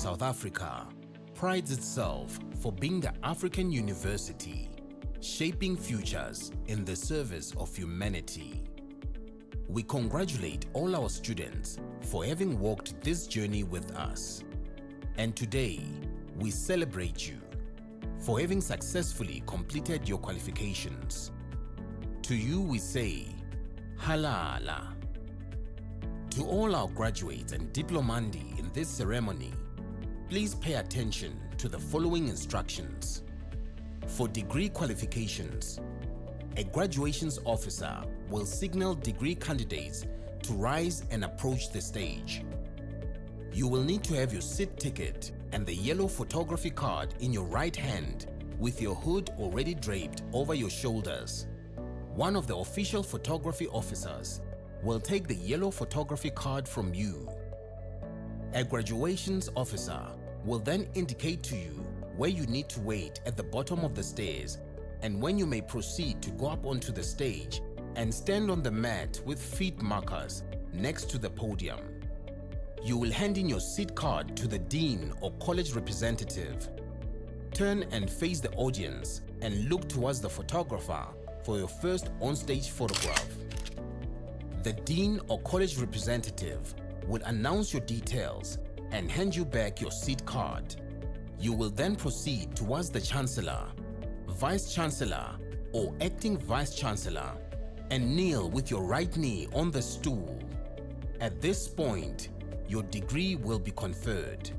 South Africa prides itself for being the African university, shaping futures in the service of humanity. We congratulate all our students for having walked this journey with us. And today, we celebrate you for having successfully completed your qualifications. To you we say, Halala. To all our graduates and diplomandi in this ceremony, please pay attention to the following instructions. For degree qualifications, a graduations officer will signal degree candidates to rise and approach the stage. You will need to have your seat ticket and the yellow photography card in your right hand with your hood already draped over your shoulders. One of the official photography officers will take the yellow photography card from you. A graduations officer will then indicate to you where you need to wait at the bottom of the stairs and when you may proceed to go up onto the stage and stand on the mat with feet markers next to the podium. You will hand in your seat card to the dean or college representative. Turn and face the audience and look towards the photographer for your first on-stage photograph. The dean or college representative will announce your details and hand you back your seat card. You will then proceed towards the Chancellor, Vice Chancellor or Acting Vice Chancellor and kneel with your right knee on the stool. At this point, your degree will be conferred.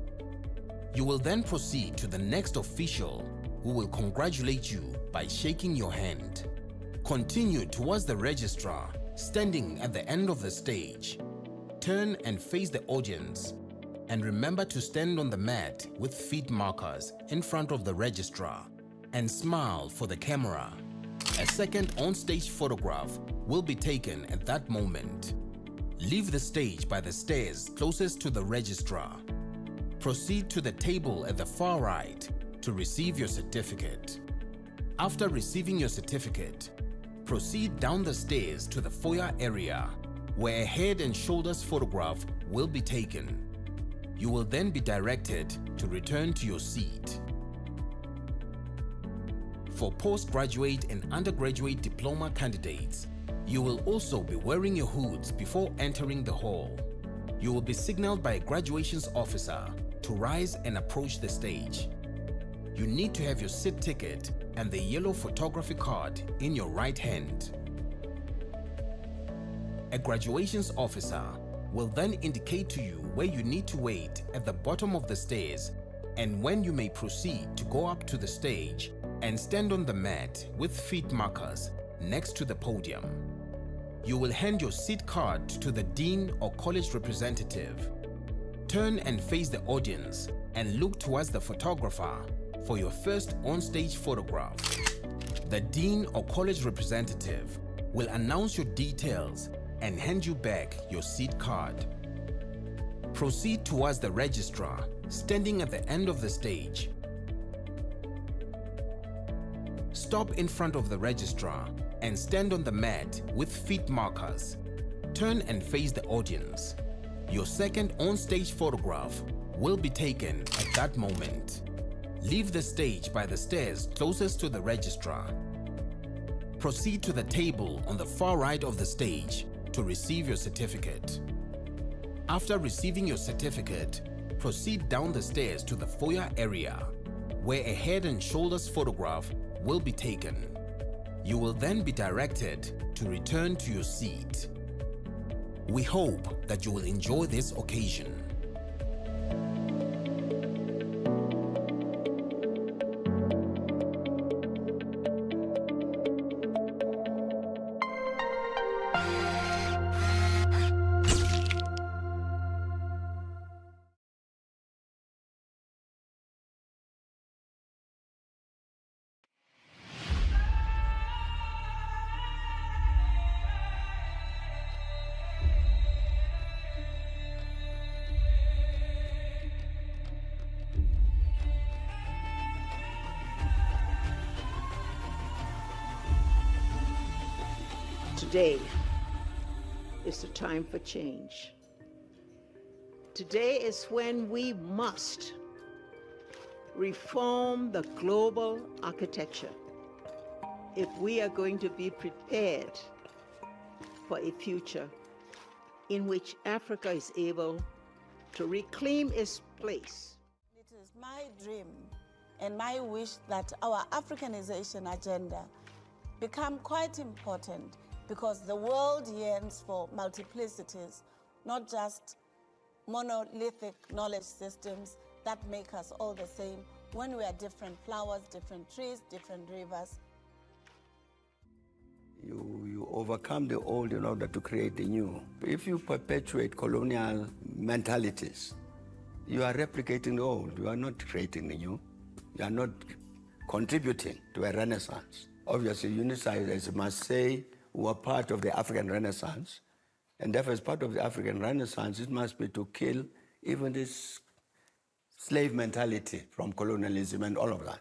You will then proceed to the next official who will congratulate you by shaking your hand. Continue towards the registrar standing at the end of the stage. Turn and face the audience and remember to stand on the mat with feet markers in front of the registrar and smile for the camera. A second on-stage photograph will be taken at that moment. Leave the stage by the stairs closest to the registrar. Proceed to the table at the far right to receive your certificate. After receiving your certificate, proceed down the stairs to the foyer area where a head and shoulders photograph will be taken. You will then be directed to return to your seat. For postgraduate and undergraduate diploma candidates, you will also be wearing your hoods before entering the hall. You will be signaled by a graduations officer to rise and approach the stage. You need to have your seat ticket and the yellow photography card in your right hand. A graduations officer will then indicate to you where you need to wait at the bottom of the stairs and when you may proceed to go up to the stage and stand on the mat with feet markers next to the podium. You will hand your seat card to the dean or college representative. Turn and face the audience and look towards the photographer for your first on-stage photograph. The dean or college representative will announce your details and hand you back your seat card. Proceed towards the registrar standing at the end of the stage. Stop in front of the registrar and stand on the mat with feet markers. Turn and face the audience. Your second on-stage photograph will be taken at that moment. Leave the stage by the stairs closest to the registrar. Proceed to the table on the far right of the stage to receive your certificate. After receiving your certificate, proceed down the stairs to the foyer area, where a head and shoulders photograph will be taken. You will then be directed to return to your seat. We hope that you will enjoy this occasion. Today is the time for change. Today is when we must reform the global architecture if we are going to be prepared for a future in which Africa is able to reclaim its place. It is my dream and my wish that our Africanization agenda become quite important, because the world yearns for multiplicities, not just monolithic knowledge systems that make us all the same when we are different flowers, different trees, different rivers. You overcome the old in order to create the new. If you perpetuate colonial mentalities, you are replicating the old. You are not creating the new. You are not contributing to a renaissance. Obviously, unitizers must say, who are part of the African Renaissance, and therefore as part of the African Renaissance, it must be to kill even this slave mentality from colonialism and all of that.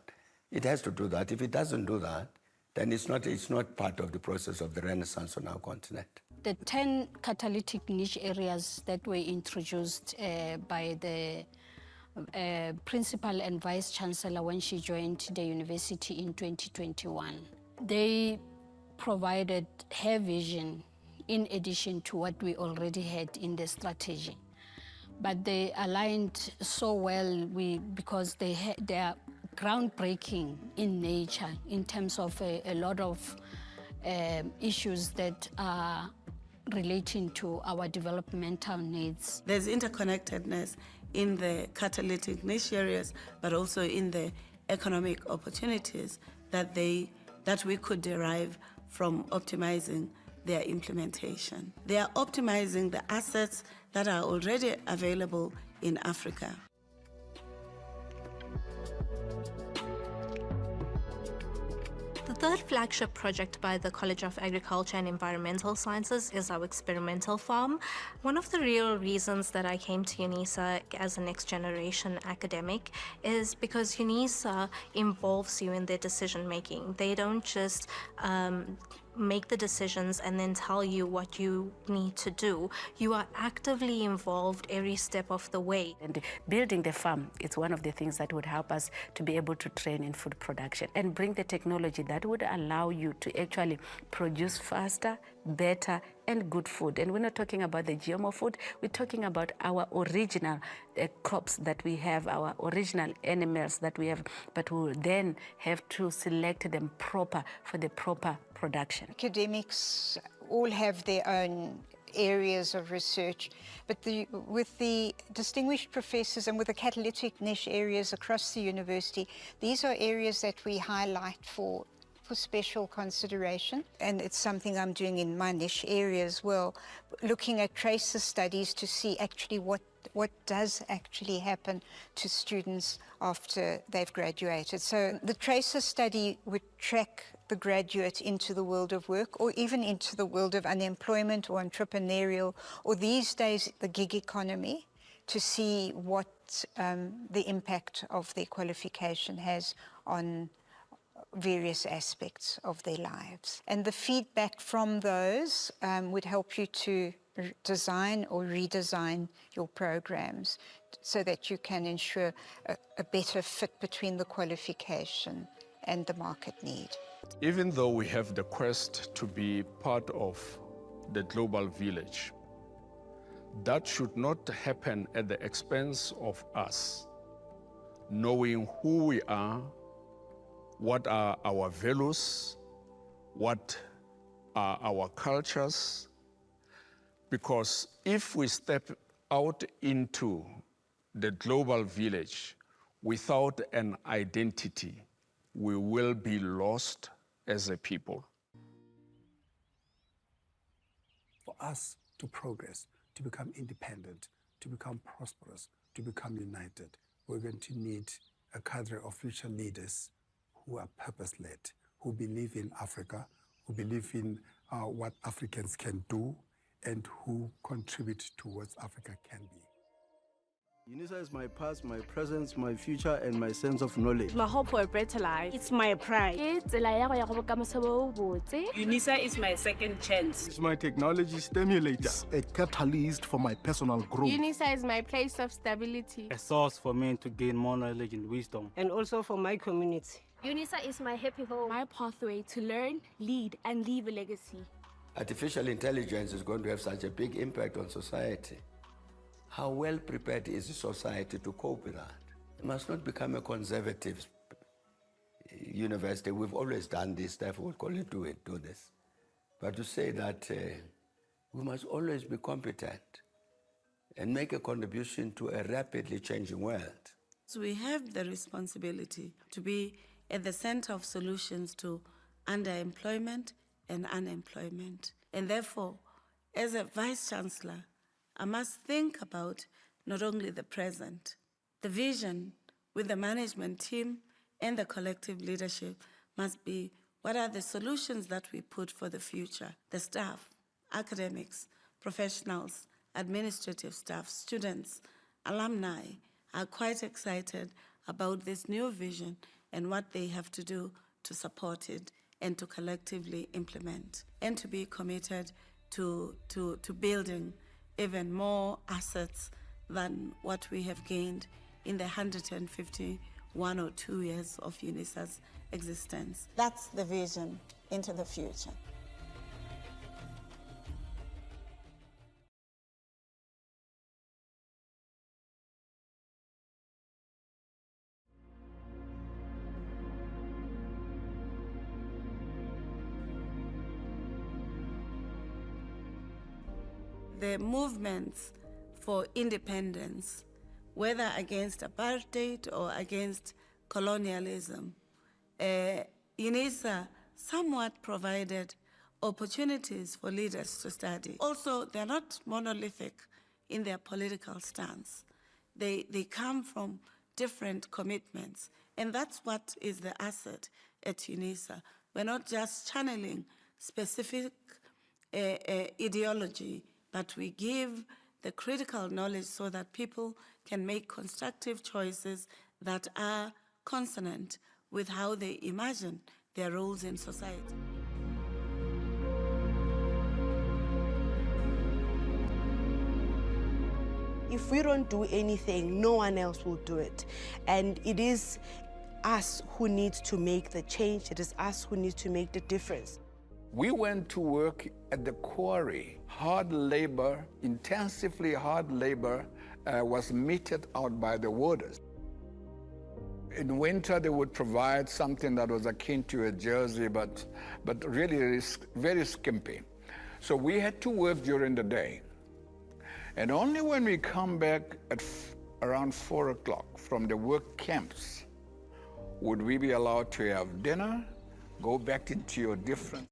It has to do that. If it doesn't do that, then it's not part of the process of the Renaissance on our continent. The 10 catalytic niche areas that were introduced by the Principal and Vice Chancellor when she joined the university in 2021, they provided her vision in addition to what we already had in the strategy. But they aligned so well because they are groundbreaking in nature in terms of a lot of issues that are relating to our developmental needs. There's interconnectedness in the catalytic niche areas, but also in the economic opportunities that we could derive from optimizing their implementation. They are optimizing the assets that are already available in Africa. The third flagship project by the College of Agriculture and Environmental Sciences is our experimental farm. One of the real reasons that I came to UNISA as a next generation academic is because UNISA involves you in their decision making. They don't just make the decisions and then tell you what you need to do. You are actively involved every step of the way. And building the farm is one of the things that would help us to be able to train in food production and bring the technology that would allow you to actually produce faster, better, and good food. And we're not talking about the GMO food, we're talking about our original crops that we have, our original animals that we have, but we'll then have to select them proper for the proper production. Academics all have their own areas of research, but with the distinguished professors and with the catalytic niche areas across the university, these are areas that we highlight for special consideration, and it's something I'm doing in my niche area as well, looking at tracer studies to see actually what does actually happen to students after they've graduated. So the tracer study would track the graduate into the world of work, or even into the world of unemployment or entrepreneurial, or these days the gig economy, to see what the impact of their qualification has on various aspects of their lives. And the feedback from those would help you to design or redesign your programs so that you can ensure a better fit between the qualification and the market need. Even though we have the quest to be part of the global village, that should not happen at the expense of us knowing who we are, what are our values, what are our cultures, because if we step out into the global village without an identity, we will be lost as a people. For us to progress, to become independent, to become prosperous, to become united, we're going to need a cadre of future leaders who are purpose-led, who believe in Africa, who believe in what Africans can do, and who contribute to what Africa can be. UNISA is my past, my present, my future, and my sense of knowledge. My hope for a better life. It's my pride. UNISA is my second chance. It's my technology stimulator. It's a catalyst for my personal growth. UNISA is my place of stability. A source for me to gain more knowledge and wisdom. And also for my community. UNISA is my happy home. My pathway to learn, lead, and leave a legacy. Artificial intelligence is going to have such a big impact on society. How well prepared is the society to cope with that? It must not become a conservative university. We've always done this stuff, we'll call it do this. But to say that we must always be competent and make a contribution to a rapidly changing world. So we have the responsibility to be at the center of solutions to underemployment and unemployment. And therefore, as a Vice-Chancellor, I must think about not only the present, the vision with the management team and the collective leadership must be what are the solutions that we put for the future. The staff, academics, professionals, administrative staff, students, alumni are quite excited about this new vision and what they have to do to support it and to collectively implement and to be committed to building even more assets than what we have gained in the 151 or 2 years of UNISA's existence. That's the vision into the future. The movements for independence, whether against apartheid or against colonialism, UNISA somewhat provided opportunities for leaders to study. Also, they're not monolithic in their political stance. They come from different commitments, and that's what is the asset at UNISA. We're not just channeling specific ideology, but we give the critical knowledge so that people can make constructive choices that are consonant with how they imagine their roles in society. If we don't do anything, no one else will do it. And it is us who need to make the change. It is us who need to make the difference. We went to work at the quarry. Hard labor, intensively hard labor, was meted out by the warders. In winter, they would provide something that was akin to a jersey, but really very skimpy. So we had to work during the day. And only when we come back at around 4 o'clock from the work camps would we be allowed to have dinner, go back into your different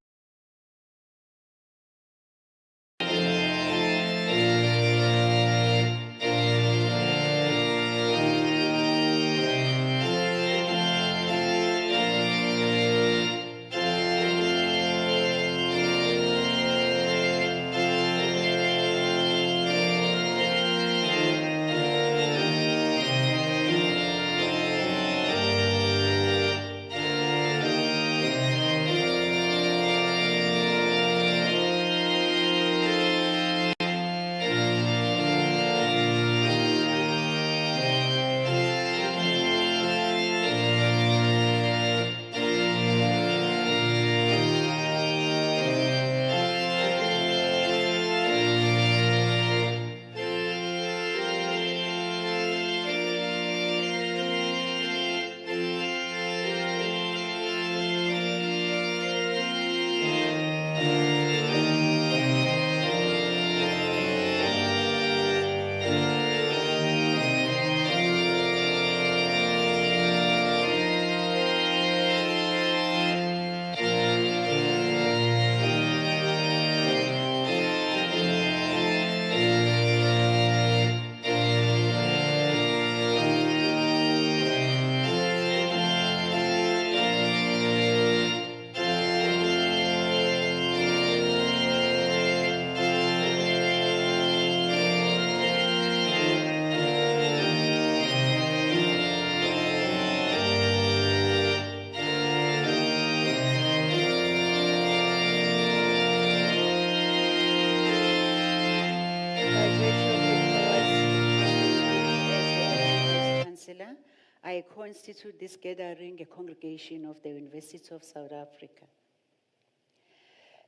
I constitute this gathering a congregation of the University of South Africa.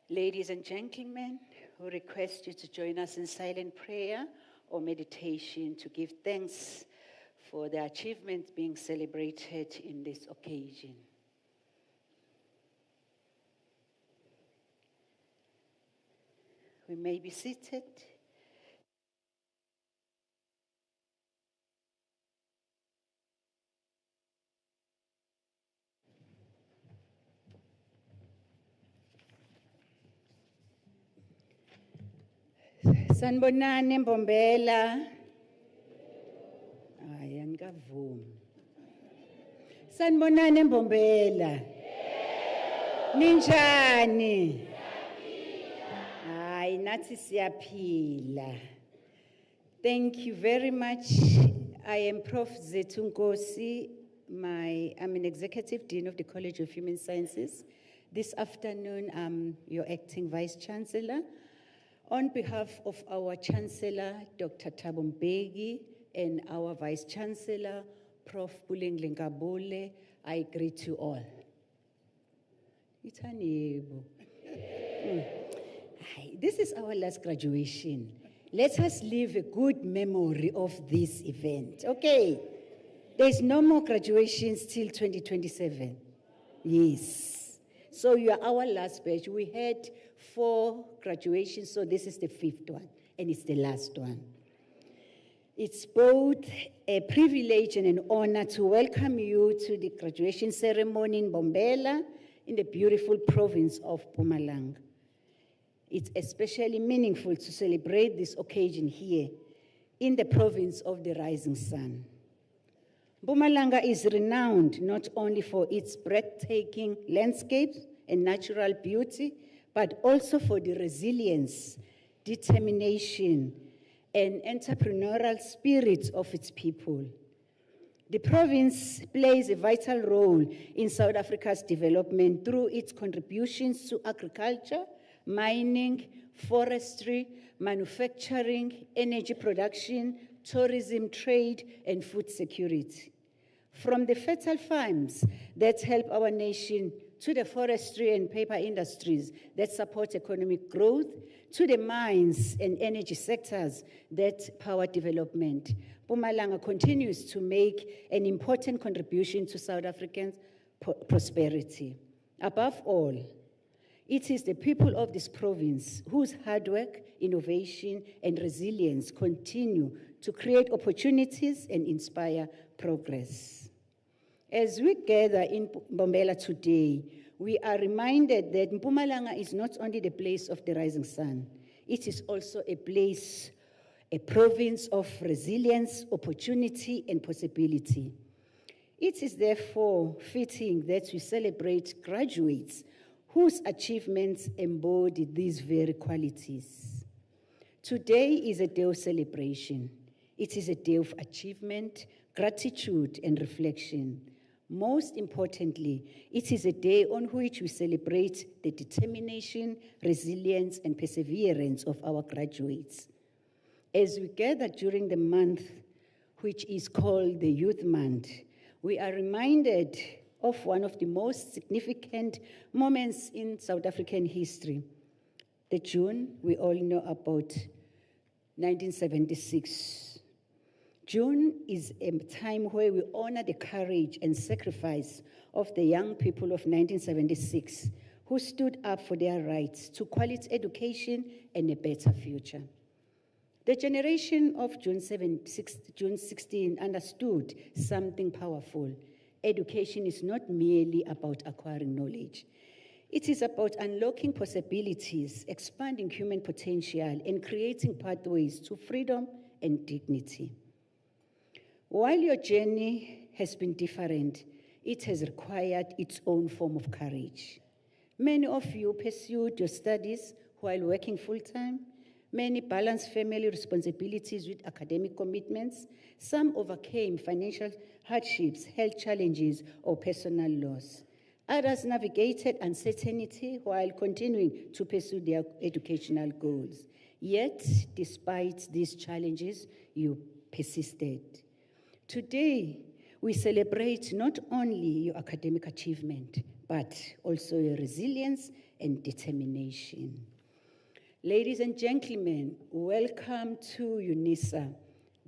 Ladies and gentlemen, we request you to join us in silent prayer or meditation to give thanks for the achievements being celebrated in this occasion. We may be seated. Sanibonani MBOMBELA. Hayi angikavumi. Sanibonani MBOMBELA. Ninjani? Hayi nathi siyaphila. Thank you very much. I am Prof. Zethu Nkosi. I'm an Executive Dean of the College of Human Sciences. This afternoon, I'm your Acting Vice Chancellor. On behalf of our Chancellor, Dr. Thabo Mbeki, and our Vice Chancellor, Prof. Buleng Ngabule, I greet you all. This is our last graduation. Let us leave a good memory of this event, okay? There's no more graduations till 2027. Yes. So you are our last batch. We had 4 graduations, so this is the 5th one, and it's the last one. It's both a privilege and an honor to welcome you to the graduation ceremony in MBOMBELA in the beautiful province of Mpumalanga. It's especially meaningful to celebrate this occasion here in the province of the rising sun. Mpumalanga is renowned not only for its breathtaking landscapes and natural beauty, but also for the resilience, determination, and entrepreneurial spirit of its people. The province plays a vital role in South Africa's development through its contributions to agriculture, mining, forestry, manufacturing, energy production, tourism, trade, and food security. From the fertile farms that help our nation to the forestry and paper industries that support economic growth, to the mines and energy sectors that power development, Mpumalanga continues to make an important contribution to South African prosperity. Above all, it is the people of this province whose hard work, innovation, and resilience continue to create opportunities and inspire progress. As we gather in MBOMBELA today, we are reminded that Mpumalanga is not only the place of the rising sun, it is also a place, a province of resilience, opportunity, and possibility. It is therefore fitting that we celebrate graduates whose achievements embody these very qualities. Today is a day of celebration. It is a day of achievement, gratitude, and reflection. Most importantly, it is a day on which we celebrate the determination, resilience, and perseverance of our graduates. As we gather during the month, which is called the Youth Month, we are reminded of one of the most significant moments in South African history. The June, we all know about 1976. June is a time where we honor the courage and sacrifice of the young people of 1976 who stood up for their rights to quality education and a better future. The generation of June 16 understood something powerful. Education is not merely about acquiring knowledge. It is about unlocking possibilities, expanding human potential, and creating pathways to freedom and dignity. While your journey has been different, it has required its own form of courage. Many of you pursued your studies while working full-time. Many balanced family responsibilities with academic commitments. Some overcame financial hardships, health challenges, or personal loss. Others navigated uncertainty while continuing to pursue their educational goals. Yet, despite these challenges, you persisted. Today, We celebrate not only your academic achievement, but also your resilience and determination. Ladies and gentlemen, welcome to UNISA,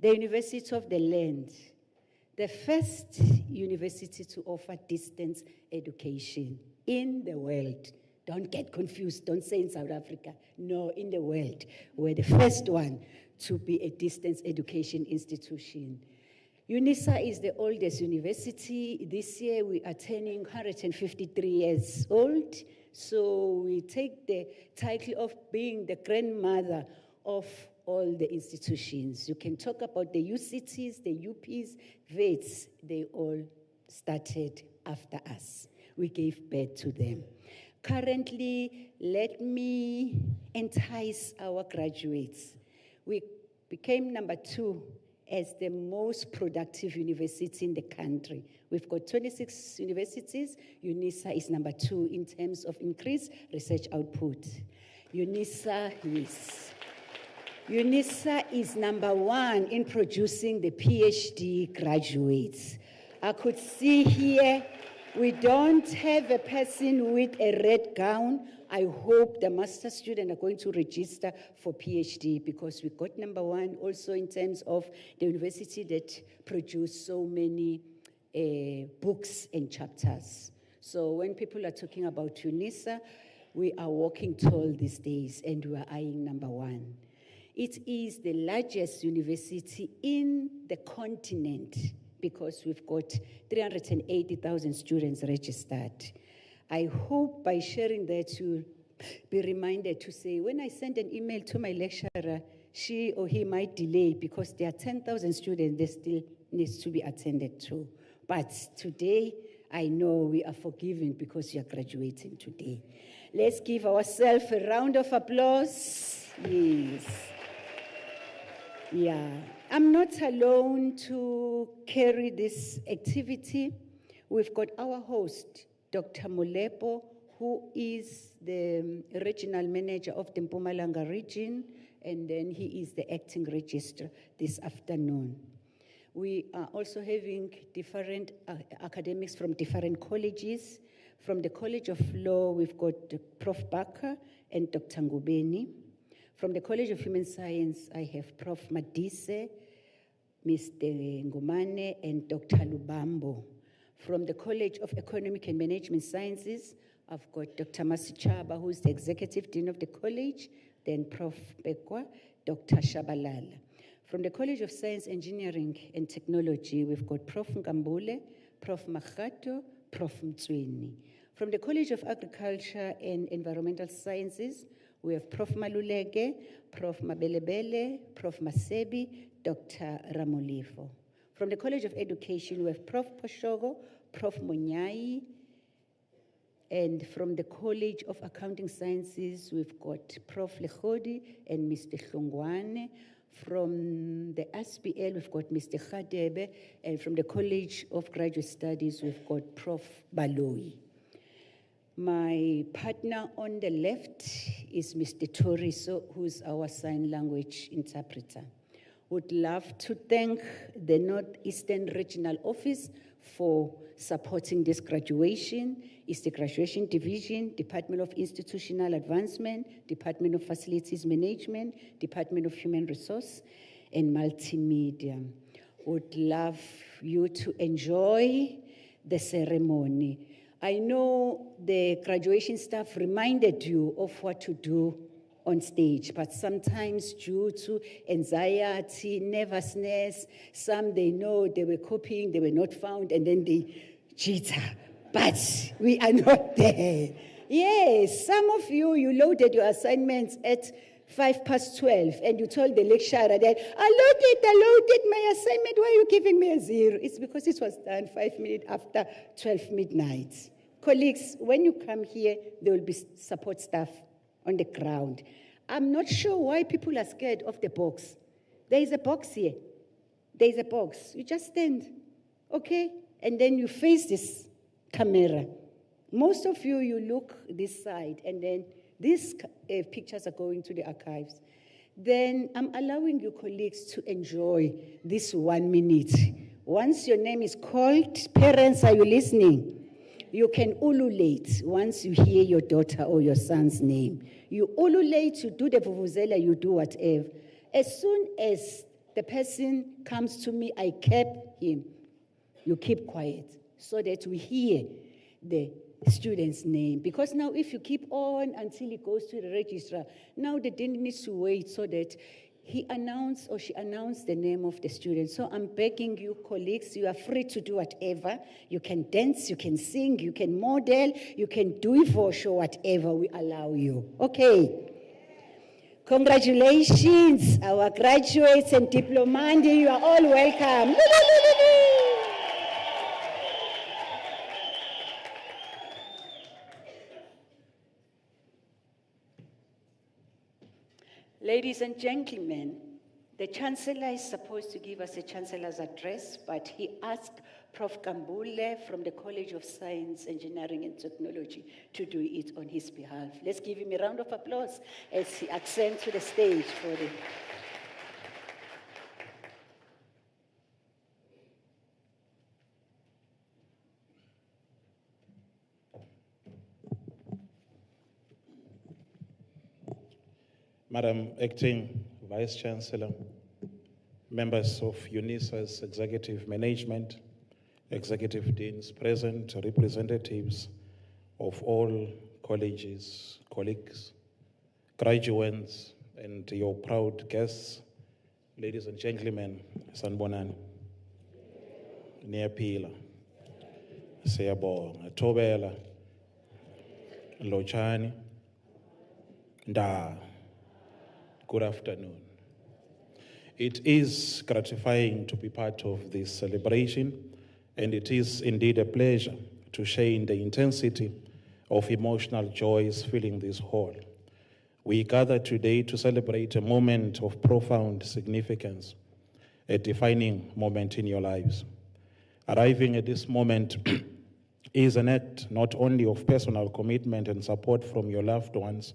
the University of the Land, the first university to offer distance education in the world. Don't get confused, don't say in South Africa. No, in the world. We're the first one to be a distance education institution. UNISA is the oldest university. This year we are turning 153 years old. So we take the title of being the grandmother of all the institutions. You can talk about the UCTs, the UPs, VETs, they all started after us. We gave birth to them. Currently, let me entice our graduates. We became number 2 as the most productive university in the country. We've got 26 universities. UNISA is number 2 in terms of increased research output. UNISA is number 1 in producing the PhD graduates. I could see here, we don't have a person with a red gown. I hope the master students are going to register for PhD because we got number 1 also in terms of the university that produce so many books and chapters. So when people are talking about UNISA, we are walking tall these days and we are eyeing number 1. It is the largest university in the continent because we've got 380,000 students registered. I hope by sharing that you'll be reminded to say, when I send an email to my lecturer, she or he might delay because there are 10,000 students that still needs to be attended to. But today, I know we are forgiven because you are graduating today. Let's give ourselves a round of applause. Yes. Yeah. I'm not alone to carry this activity. We've got our host, Dr. Molepo, who is the regional manager of the Mpumalanga region, and then he is the acting registrar this afternoon. We are also having different academics from different colleges. From the College of Law, we've got Prof. Bakker and Dr. Ngubeni. From the College of Human Science, I have Prof. Madise, Mr. Ngumane, and Dr. Lubambo. From the College of Economic and Management Sciences, I've got Dr. Masichaba, who is the Executive Dean of the college, then Prof. Bekwa, Dr. Shabalala. From the College of Science, Engineering and Technology, we've got Prof. Nkambule, Prof. Makhato, Prof. Mtsweni. From the College of Agriculture and Environmental Sciences, we have Prof. Maluleke, Prof. Mabelebele, Prof. Masebi, Dr. Ramolifo. From the College of Education, we have Prof. Poshogo, Prof. Monyai, and from the College of Accounting Sciences, we've got Prof. Lechodi and Mr. Hlongwane. From the SPL, we've got Mr. Khadebe, and from the College of Graduate Studies, we've got Prof. Baloi. My partner on the left is Mr. Toriso, who's our sign language interpreter. Would love to thank the Northeastern Regional Office for supporting this graduation. It's the Graduation Division, Department of Institutional Advancement, Department of Facilities Management, Department of Human Resource, and Multimedia. Would love you to enjoy the ceremony. I know the graduation staff reminded you of what to do on stage, but sometimes due to anxiety, nervousness, some they know they were copying, they were not found, and then they jitter. But we are not there. Yes, some of you, you loaded your assignments at 12:05, and you told the lecturer that, I loaded my assignment, why are you giving me a 0? It's because it was done 5 minutes after 12 midnight. Colleagues, when you come here, there will be support staff on the ground. I'm not sure why people are scared of the box. There is a box here. There is a box. You just stand, okay? And then you face this camera. Most of you, you look this side, and then these pictures are going to the archives. Then I'm allowing you colleagues to enjoy this 1 minute Once your name is called, parents, are you listening? You can ululate once you hear your daughter or your son's name. You ululate, you do the vuvuzela, you do whatever. As soon as the person comes to me, I cap him. You keep quiet so that we hear the student's name. Because now if you keep on until it goes to the registrar, now the dean needs to wait so that he announced or she announced the name of the student. So I'm begging you, colleagues, you are free to do whatever. You can dance, you can sing, you can model, you can do it for sure, whatever we allow you. Okay. Congratulations, our graduates and diplomandi, you are all welcome. Ladies and gentlemen, the Chancellor is supposed to give us a Chancellor's address, but he asked Prof. Kambule from the College of Science, Engineering and Technology to do it on his behalf. Let's give him a round of applause as he ascends to the stage for the... Madam Acting Vice Chancellor, members of UNISA's executive management, executive deans present, representatives of all colleges, colleagues, graduates, and your proud guests, ladies and gentlemen, sanibonani, niyaphila, siyabonga, thobela, lotshani, nda. Good afternoon. It is gratifying to be part of this celebration, and it is indeed a pleasure to share in the intensity of emotional joys filling this hall. We gather today to celebrate a moment of profound significance, a defining moment in your lives. Arriving at this moment is an act not only of personal commitment and support from your loved ones,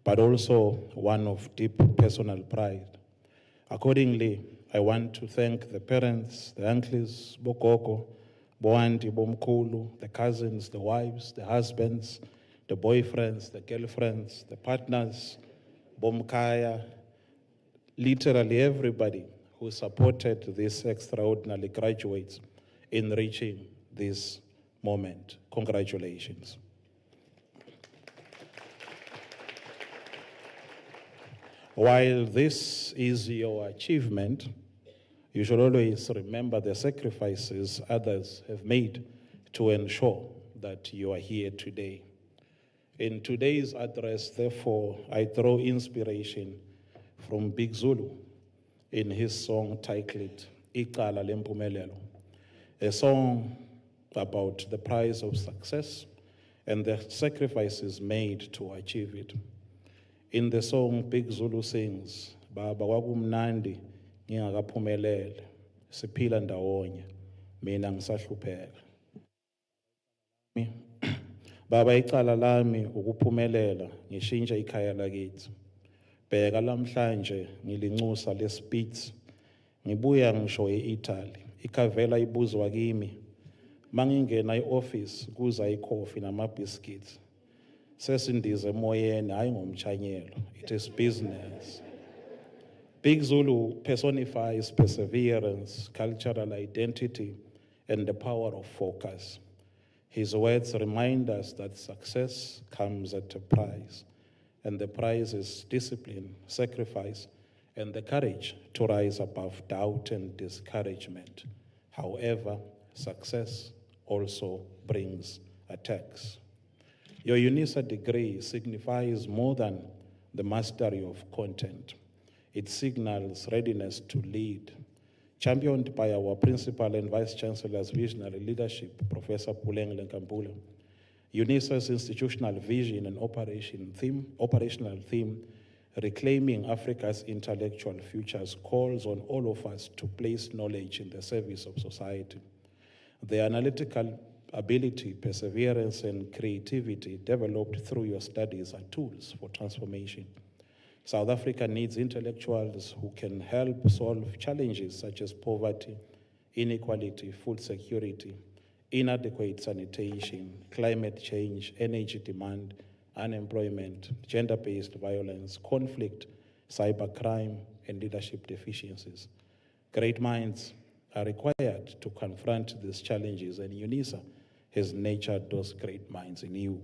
but also one of deep personal pride. Accordingly, I want to thank the parents, the uncles, bogogo, boanti, bomkulu, the cousins, the wives, the husbands, the boyfriends, the girlfriends, the partners, bomkaya, literally everybody who supported these extraordinary graduates in reaching this moment. Congratulations. While this is your achievement, you should always remember the sacrifices others have made to ensure that you are here today. In today's address, therefore, I draw inspiration from Big Zulu in his song titled Icala Lempumelelo, a song about the price of success and the sacrifices made to achieve it. In the song, Big Zulu sings, Baba kwakumnandi ngingakaphumelele, siphila ndawonye, mina ngisahlupheka. Baba icala lami ukuphumelela, ngishintsha ikhaya lakithi. Bheka lamhlanje ngilincusa leSpitz, ngibuya ngisho eItaly, ikhavela ibuzwa kimi, mangingena ioffice kuza ikhofi namabhiskiti. Sesindize emoyeni hayi ngomchanyelo. It is business. Big Zulu personifies perseverance, cultural identity, and the power of focus. His words remind us that success comes at a price, and the price is discipline, sacrifice, and the courage to rise above doubt and discouragement. However, success also brings attacks. Your UNISA degree signifies more than the mastery of content. It signals readiness to lead. Championed by our Principal and Vice Chancellor's visionary leadership, Professor Puleng Lenkambula, UNISA's institutional vision and operational theme, Reclaiming Africa's Intellectual Futures, calls on all of us to place knowledge in the service of society. The analytical ability, perseverance, and creativity developed through your studies are tools for transformation. South Africa needs intellectuals who can help solve challenges such as poverty, inequality, food security, inadequate sanitation, climate change, energy demand, unemployment, gender-based violence, conflict, cybercrime, and leadership deficiencies. Great minds are required to confront these challenges, and UNISA has nurtured those great minds in you.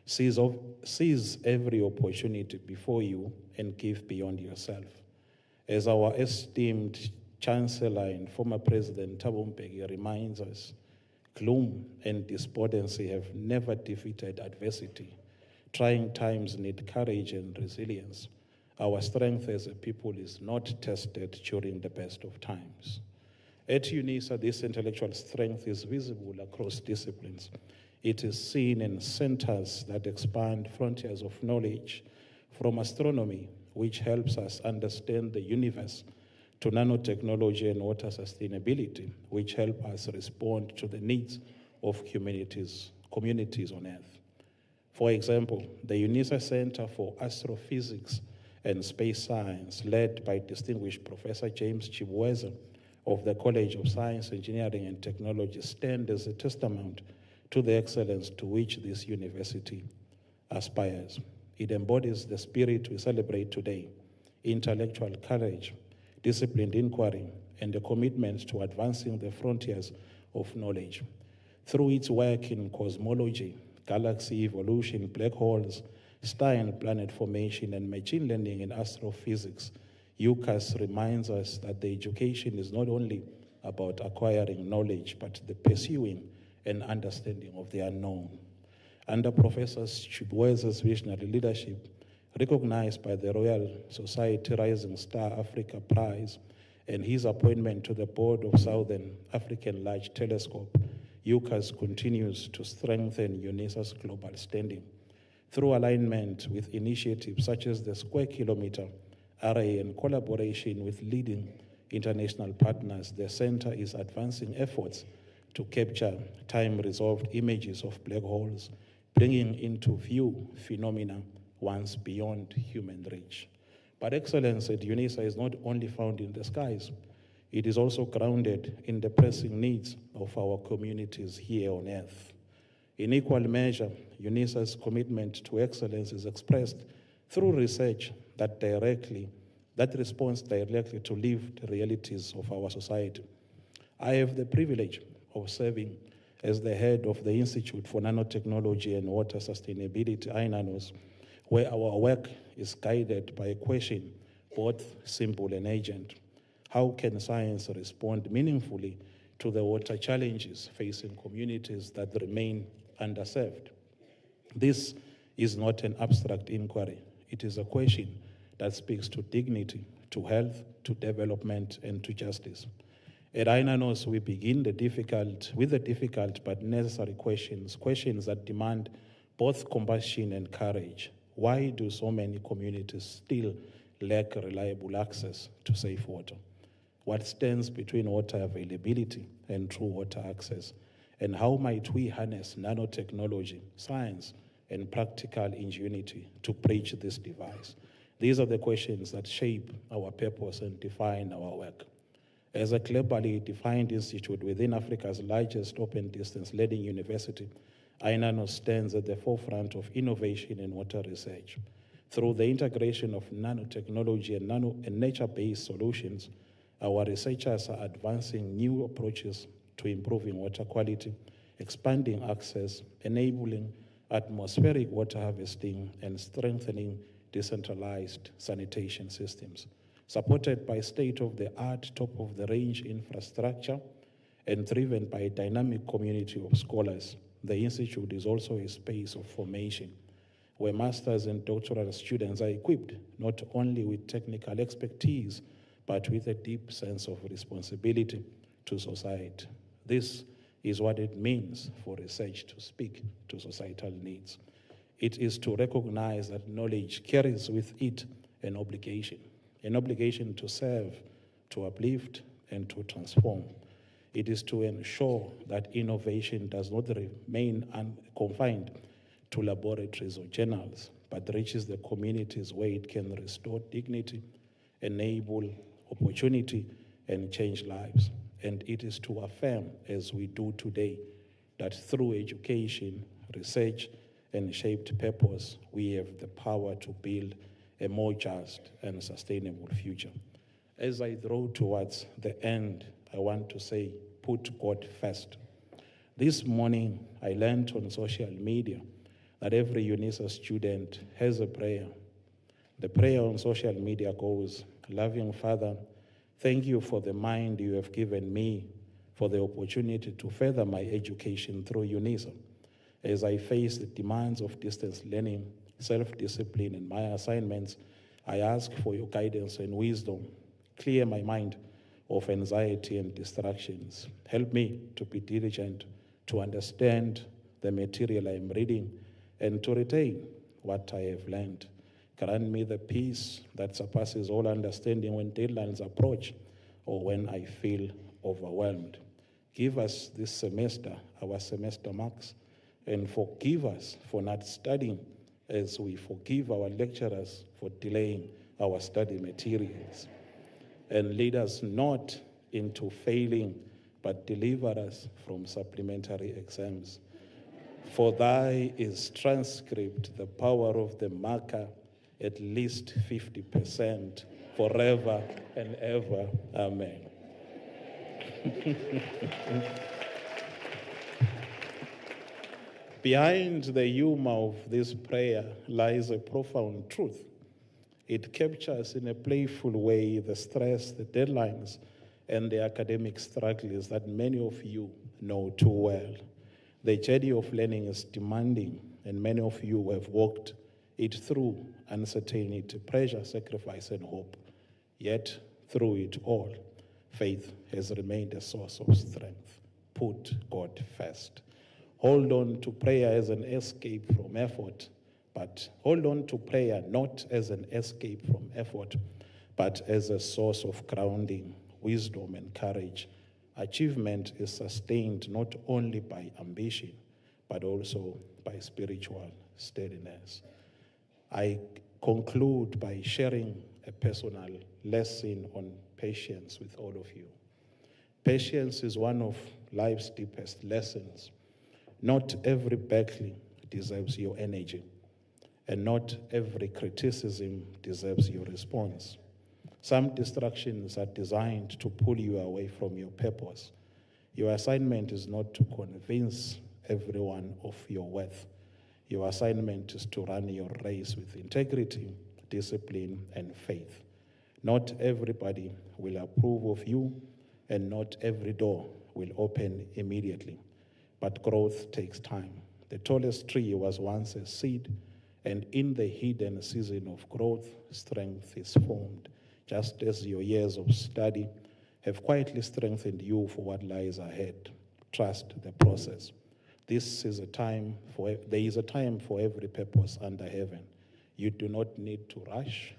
Seize every opportunity before you and give beyond yourself. As our esteemed Chancellor and former President Thabo Mbeki reminds us, gloom and despondency have never defeated adversity. Trying times need courage and resilience. Our strength as a people is not tested during the best of times. At UNISA, this intellectual strength is visible across disciplines. It is seen in centers that expand frontiers of knowledge, from astronomy, which helps us understand the universe, to nanotechnology and water sustainability, which help us respond to the needs of communities on Earth. For example, the UNISA Center for Astrophysics and Space Science, led by distinguished Professor James Chibweza of the College of Science, Engineering and Technology, stand as a testament to the excellence to which this university aspires. It embodies the spirit we celebrate today: intellectual courage, disciplined inquiry, and a commitment to advancing the frontiers of knowledge. Through its work in cosmology, galaxy evolution, black holes, star and planet formation, and machine learning in astrophysics, UCAS reminds us that the education is not only about acquiring knowledge, but the pursuing and understanding of the unknown. Under Professor Chibweza's visionary leadership, recognized by the Royal Society Rising Star Africa Prize, and his appointment to the board of Southern African Large Telescope, UCAS continues to strengthen UNISA's global standing. Through alignment with initiatives such as the Square Kilometer Array and collaboration with leading international partners, the center is advancing efforts to capture time-resolved images of black holes, bringing into view phenomena once beyond human reach. But excellence at UNISA is not only found in the skies, it is also grounded in the pressing needs of our communities here on Earth. In equal measure, UNISA's commitment to excellence is expressed through research that responds directly to lived realities of our society. I have the privilege of serving as the head of the Institute for Nanotechnology and Water Sustainability, INANOS, where our work is guided by a question, both simple and urgent. How can science respond meaningfully to the water challenges facing communities that remain underserved? This is not an abstract inquiry. It is a question that speaks to dignity, to health, to development, and to justice. At INANOS, we begin with the difficult but necessary questions that demand both compassion and courage. Why do so many communities still lack reliable access to safe water? What stands between water availability and true water access? And how might we harness nanotechnology, science, and practical ingenuity to bridge this divide? These are the questions that shape our purpose and define our work. As a globally defined institute within Africa's largest open-distance learning university, INANOS stands at the forefront of innovation in water research. Through the integration of nanotechnology and nature-based solutions, our researchers are advancing new approaches to improving water quality, expanding access, enabling atmospheric water harvesting, and strengthening decentralized sanitation systems. Supported by state-of-the-art, top-of-the-range infrastructure, and driven by a dynamic community of scholars, the Institute is also a space of formation, where master's and doctoral students are equipped not only with technical expertise, but with a deep sense of responsibility to society. This is what it means for research to speak to societal needs. It is to recognize that knowledge carries with it an obligation to serve, to uplift, and to transform. It is to ensure that innovation does not remain confined to laboratories or journals, but reaches the communities where it can restore dignity, enable opportunity, and change lives. And it is to affirm, as we do today, that through education, research, and shaped purpose, we have the power to build a more just and sustainable future. As I draw towards the end, I want to say, put God first. This morning, I learned on social media that every UNISA student has a prayer. The prayer on social media goes, "Loving Father, thank you for the mind you have given me, for the opportunity to further my education through UNISA. As I face the demands of distance learning, self-discipline, and my assignments, I ask for your guidance and wisdom. Clear my mind of anxiety and distractions. Help me to be diligent, to understand the material I am reading, and to retain what I have learned. Grant me the peace that surpasses all understanding when deadlines approach or when I feel overwhelmed. Give us this semester our semester marks, and forgive us for not studying as we forgive our lecturers for delaying our study materials. And lead us not into failing, but deliver us from supplementary exams. For thy is transcribed the power of the marker, at least 50%, forever and ever. Amen. Behind the humor of this prayer lies a profound truth. It captures in a playful way the stress, the deadlines, and the academic struggles that many of you know too well. The journey of learning is demanding, and many of you have walked it through uncertainty, pressure, sacrifice, and hope. Yet, through it all, faith has remained a source of strength. Put God first. Hold on to prayer as an escape from effort, but hold on to prayer not as an escape from effort, but as a source of grounding, wisdom, and courage. Achievement is sustained not only by ambition, but also by spiritual steadiness. I conclude by sharing a personal lesson on patience with all of you. Patience is one of life's deepest lessons. Not every backlash deserves your energy, and not every criticism deserves your response. Some distractions are designed to pull you away from your purpose. Your assignment is not to convince everyone of your worth. Your assignment is to run your race with integrity, discipline, and faith. Not everybody will approve of you, and not every door will open immediately. But growth takes time. The tallest tree was once a seed, and in the hidden season of growth, strength is formed, just as your years of study have quietly strengthened you for what lies ahead. Trust the process. There is a time for every purpose under heaven. You do not need to rush.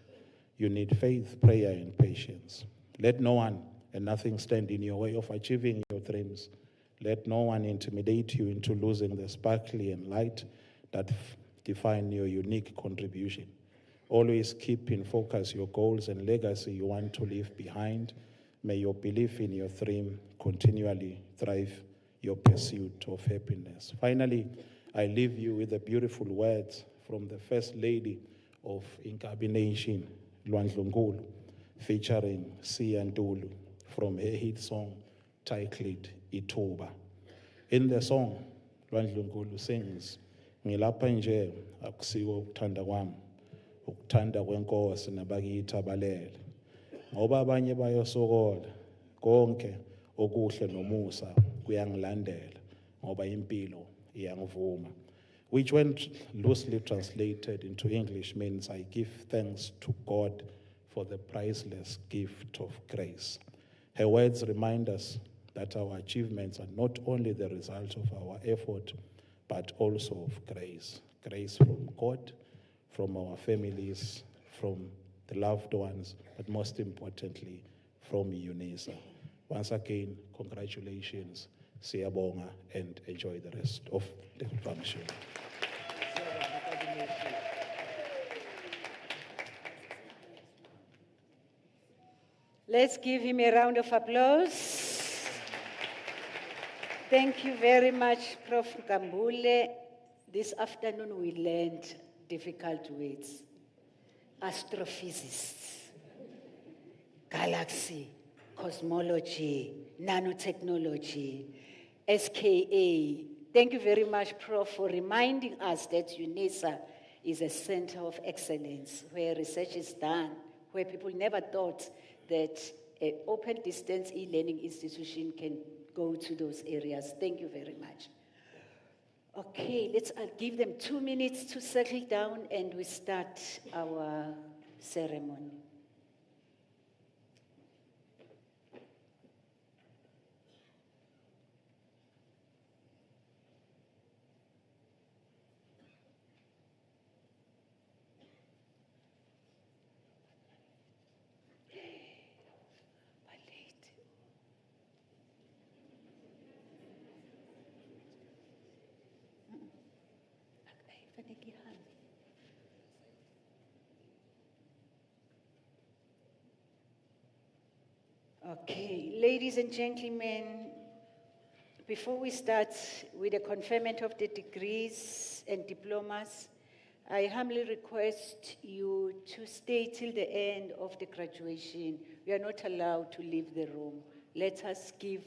You need faith, prayer, and patience. Let no one and nothing stand in your way of achieving your dreams. Let no one intimidate you into losing the sparkly and light that define your unique contribution. Always keep in focus your goals and legacy you want to leave behind. May your belief in your dream continually drive your pursuit of happiness. Finally, I leave you with the beautiful words from the First Lady of Inkabi Nation, Lwandlungulu, featuring Siyantulu, from her hit song titled Ituba. In the song, Lwandlungulu sings, "Ngilapha nje akusiwo ukuthanda kwami, ukuthanda kwenkosi nabakithi abalele. Ngoba abanye bayosokola, konke okuhle nomusa kuyangilandela, ngoba impilo iyangivuma." Which, when loosely translated into English, means I give thanks to God for the priceless gift of grace. Her words remind us that our achievements are not only the result of our effort, but also of grace. Grace from God, from our families, from the loved ones, but most importantly, from UNISA. Once again, congratulations, siyabonga, and enjoy the rest of the function. Let's give him a round of applause. Thank you very much, Prof. Kambule. This afternoon we learned difficult words. Astrophysics, galaxy, cosmology, nanotechnology, SKA. Thank you very much, Prof, for reminding us that UNISA is a center of excellence where research is done, where people never thought that an open distance e-learning institution can go to those areas. Thank you very much. Okay, I'll give them 2 minutes to settle down and we start our ceremony. Okay, ladies and gentlemen, before we start with the conferment of the degrees and diplomas, I humbly request you to stay till the end of the graduation. We are not allowed to leave the room. Let us give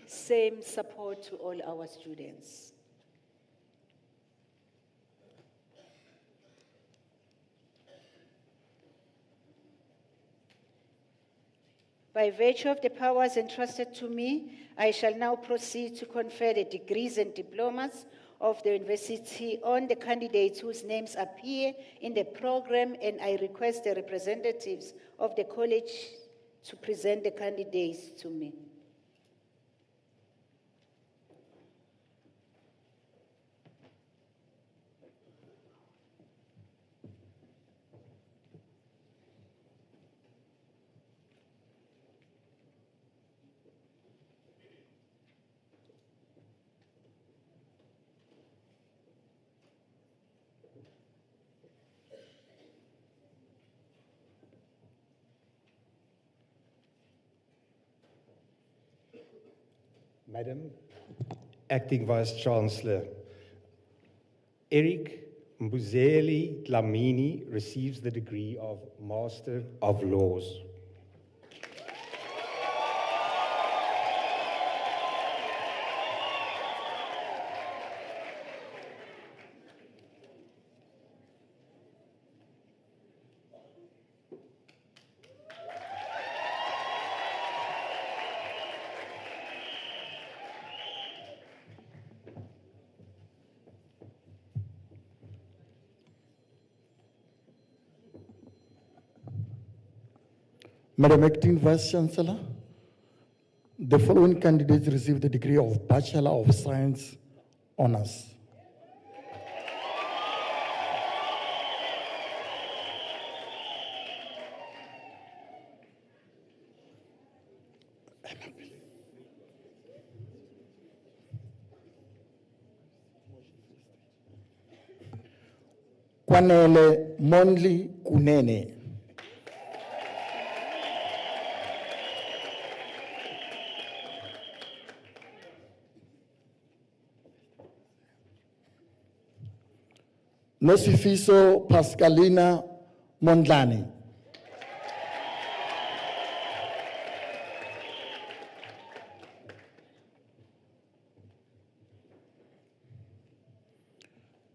same support to all our students. By virtue of the powers entrusted to me, I shall now proceed to confer the degrees and diplomas of the university on the candidates whose names appear in the program, and I request the representatives of the college to present the candidates to me. Madam Acting Vice Chancellor, Eric Mbuzeli Dlamini receives the degree of Master of Laws. Madam Acting Vice Chancellor, the following candidates received the degree of Bachelor of Science Honours. Kwanele Mondli Kunene. Nosifiso Pascalina Mondlane.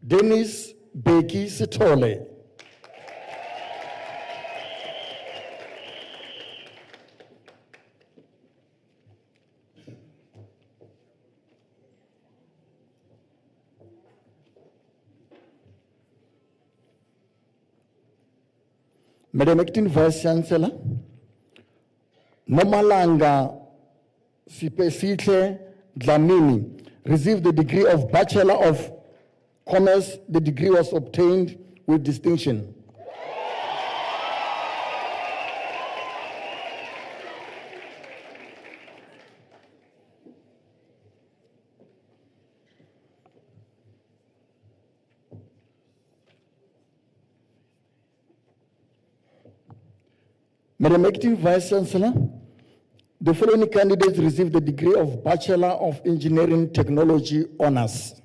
Dennis Beki Sitole. Madam Acting Vice Chancellor, Nomalanga Sipesitle Dlamini received the degree of Bachelor of Commerce. The degree was obtained with distinction. Madam Acting Vice Chancellor, The following candidates received the degree of Bachelor of Engineering Technology Honors.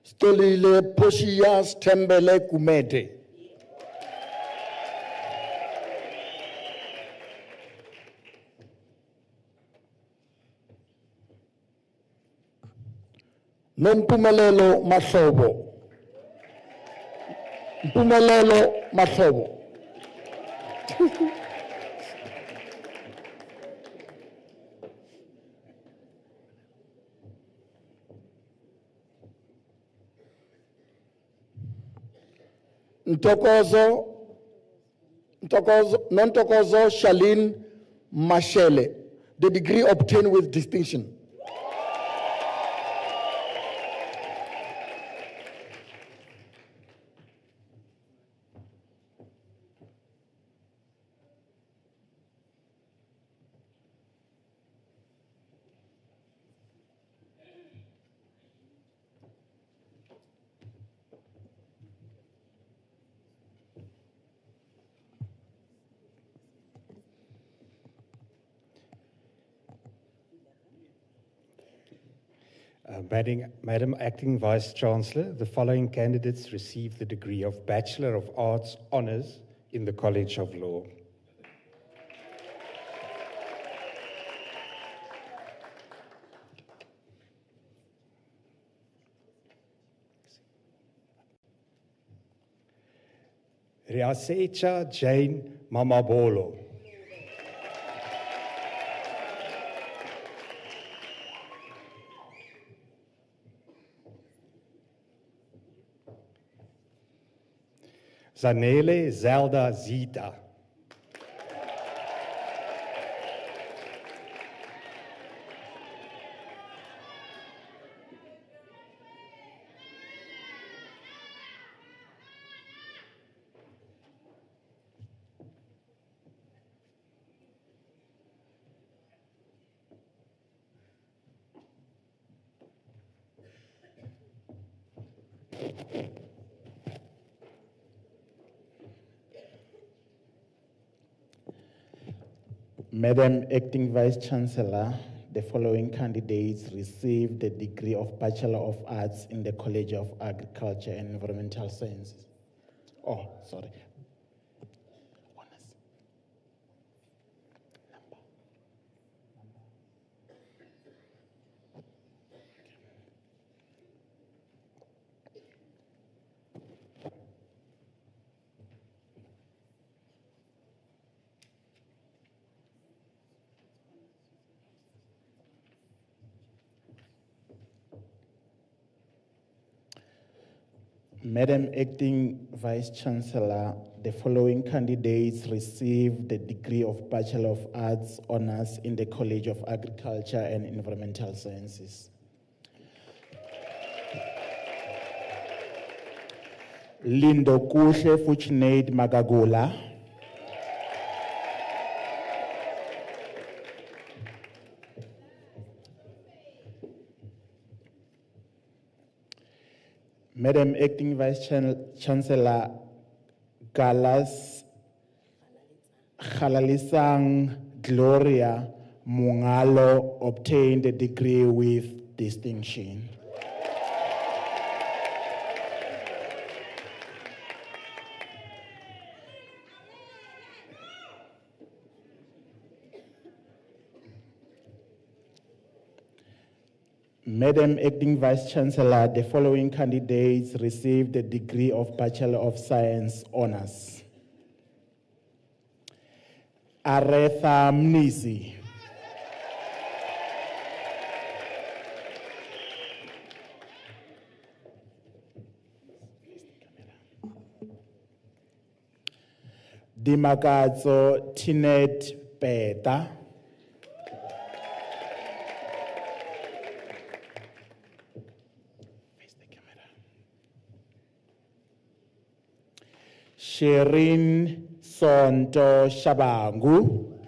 Stolile Posias Tembele Kumete. Nompumelelo Mahlobo. Mpumelelo Mahlobo. Nontokozo Shalin Mashele, the degree obtained with distinction. Madam Acting Vice Chancellor, the following candidates received the degree of Bachelor of Arts Honours in the College of Law. Riasecha Jane Mamabolo. Zanele Zelda Zita. Madam Acting Vice Chancellor, the following candidates received the degree of Bachelor of Arts in the College of Agriculture and Environmental Sciences. Oh, sorry. Madam Acting Vice Chancellor, the following candidates received the degree of Bachelor of Arts Honours in the College of Agriculture and Environmental Sciences. Lindo Kushe Fuchinade Magagula. Madam Acting Vice Chancellor, Galas Halalisang Gloria Mungalo obtained a degree with distinction. Madam Acting Vice Chancellor, the following candidates received the degree of Bachelor of Science Honours. Aretha Mnisi. Dimakazo Tinet Peta. Sherin Sonto Shabangu.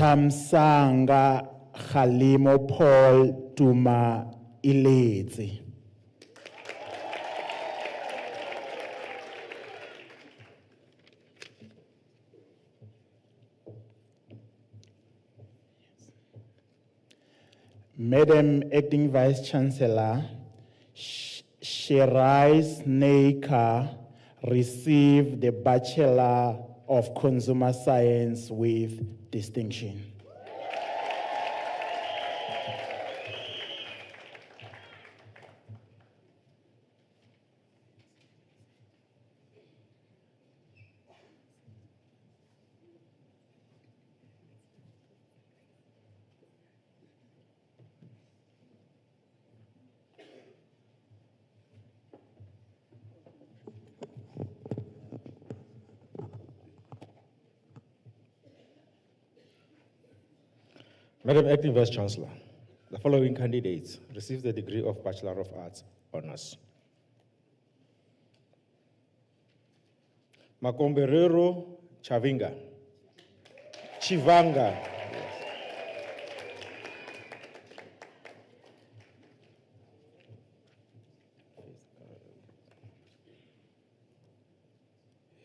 Thamsanga Kgalemo Paul Tuma Iletse. Madam Acting Vice Chancellor, Shirais Neika received the Bachelor of Consumer Science with distinction. Madam Acting Vice Chancellor, the following candidates received the degree of Bachelor of Arts Honours. Makomberero Chivanga.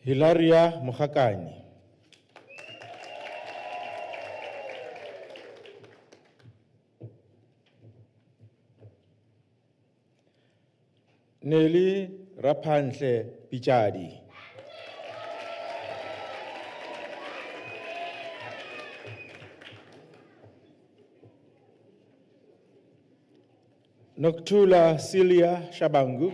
Hilaria Mokhakani. Nelly Raphantle Pichadi. Noctula Celia Shabangu.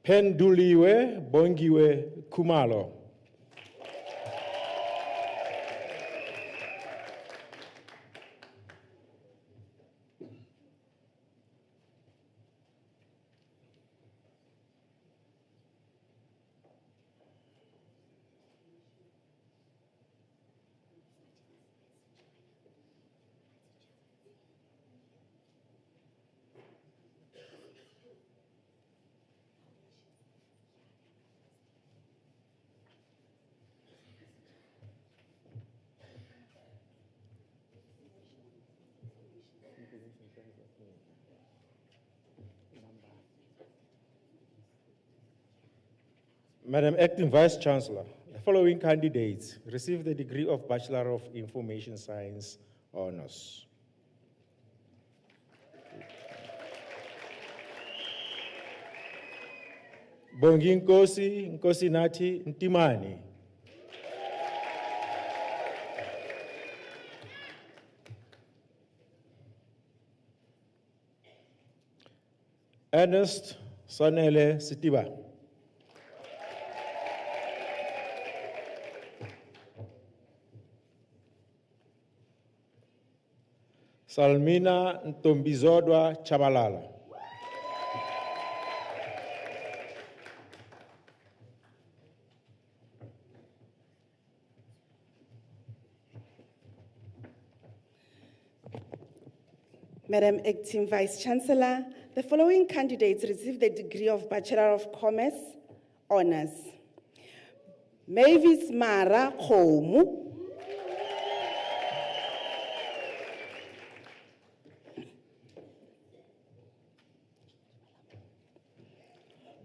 Penduliwe Bongiwe Kumalo. Madam Acting Vice Chancellor, the following candidates received the degree of Bachelor of Information Science Honours. Bongi Nkosi Nati Ntimani. Ernest Sonele Sitiba. Salmina Ntombizodwa Chabalala. Madam Acting Vice Chancellor, the following candidates received the degree of Bachelor of Commerce Honours. Mavis Mara Khomu.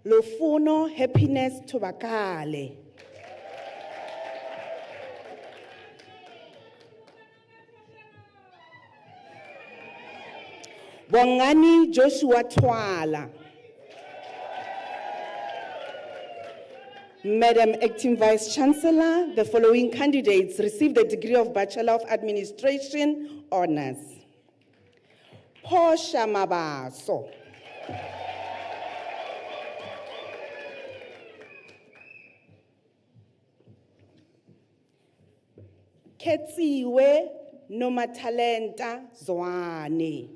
Lofuno Happiness Tobakale. Bongani Joshua Twala. Madam Acting Vice Chancellor, the following candidates received the degree of Bachelor of Administration Honours. Portia Mabaso. Ketsiwe Nomatalenta Zwane.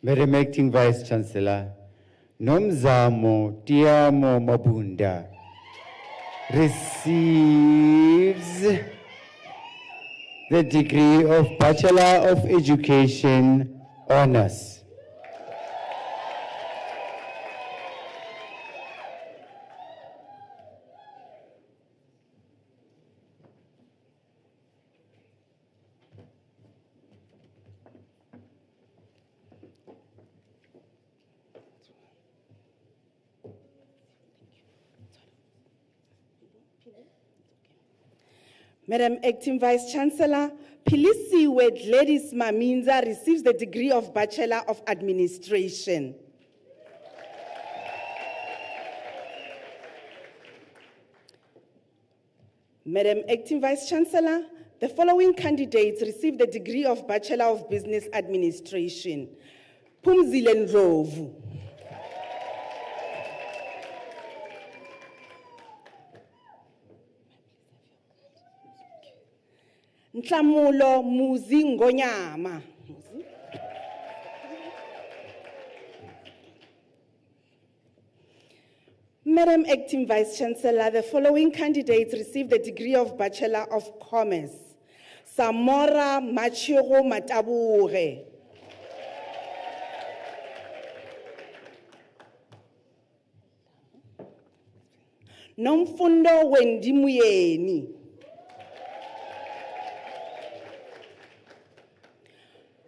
Madam Acting Vice Chancellor, Nomzamo Tiamo Mabunda receives the degree of Bachelor of Education Honours. Madam Acting Vice Chancellor, Pilisiwe Gladys Maminza receives the degree of Bachelor of Administration. Madam Acting Vice Chancellor, the following candidates receive the degree of Bachelor of Business Administration. Phumzile Ndlovu. Nhlamulo Muzi Ngonyama. Madam Acting Vice Chancellor, the following candidates receive the degree of Bachelor of Commerce. Samora Machiro Matabure. Nomfundo Wendimuyeni.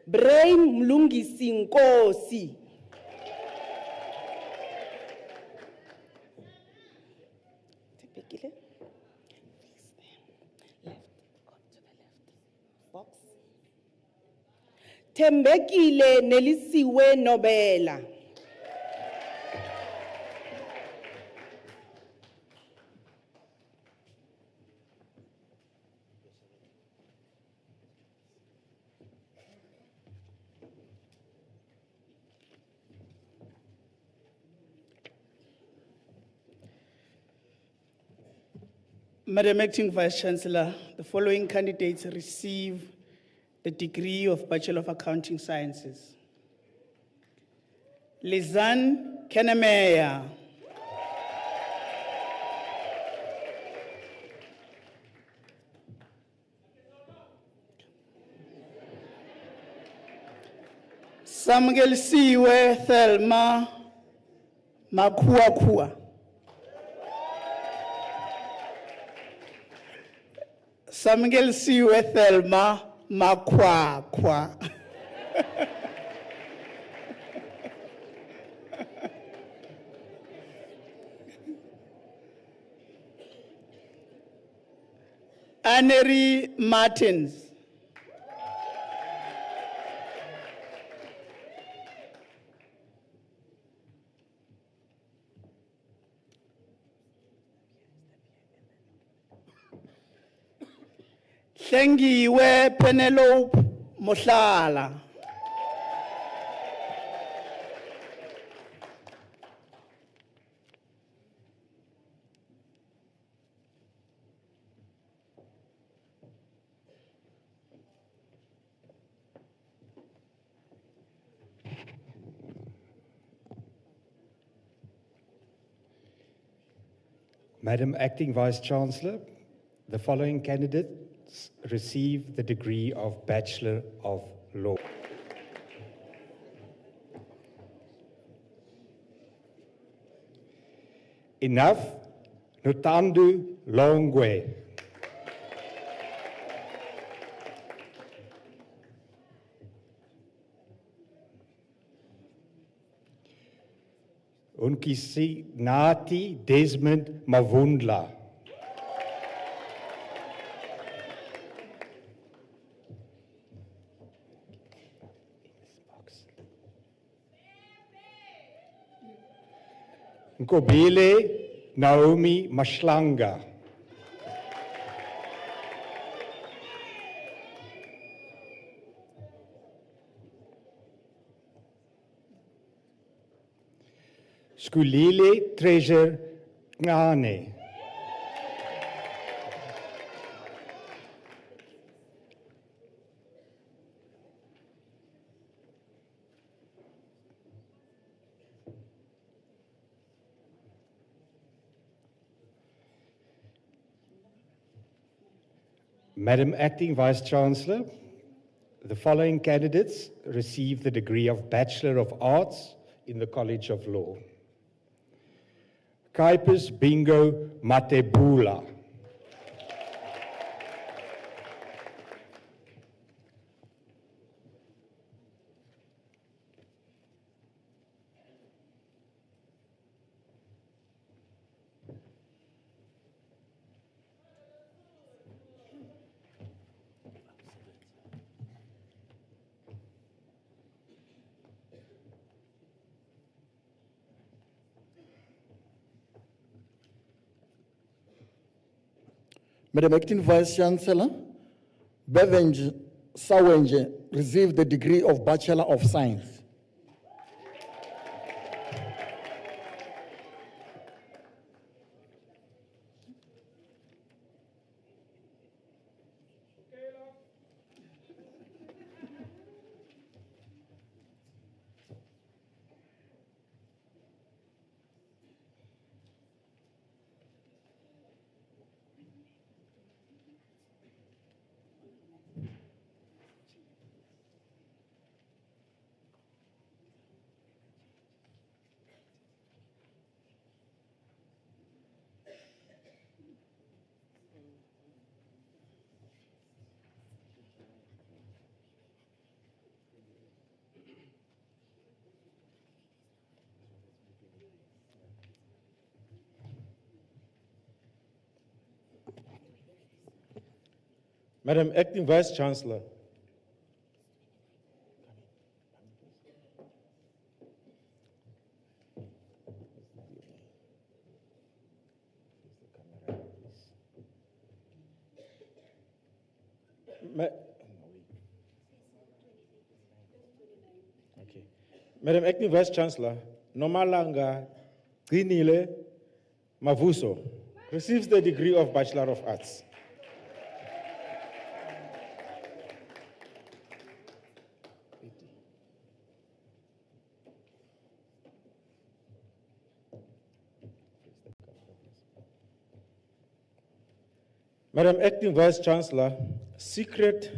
Brain Mlungisi Nkosi. Tembekile Nelisiwe Nobela. Madam Acting Vice Chancellor, the following candidates receive the degree of Bachelor of Accounting Sciences. Lizanne Kenemeyer. Samgelisiwe Thelma Makuakua. Samgelisiwe Thelma Makwakwa. Annery Martins. Thengiwe Penelope Mohlala. Madam Acting Vice Chancellor, the following candidates receive the degree of Bachelor of Law. Enough, Notandu Longwe. Unkisi Nati Desmond Mavundla. Nkobile Naomi Mashlanga. Skulile Treasure Ngane. Madam Acting Vice-Chancellor, the following candidates receive the degree of Bachelor of Arts in the College of Law. Kaipus Bingo Matebula. Madam Acting Vice Chancellor, Bevenj Sawenje received the degree of Bachelor of Science. Madam Acting Vice Chancellor, Madam Acting Vice Chancellor, Nomalanga Gcinile Mavuso receives the degree of Bachelor of Arts. Madam Acting Vice Chancellor, Secret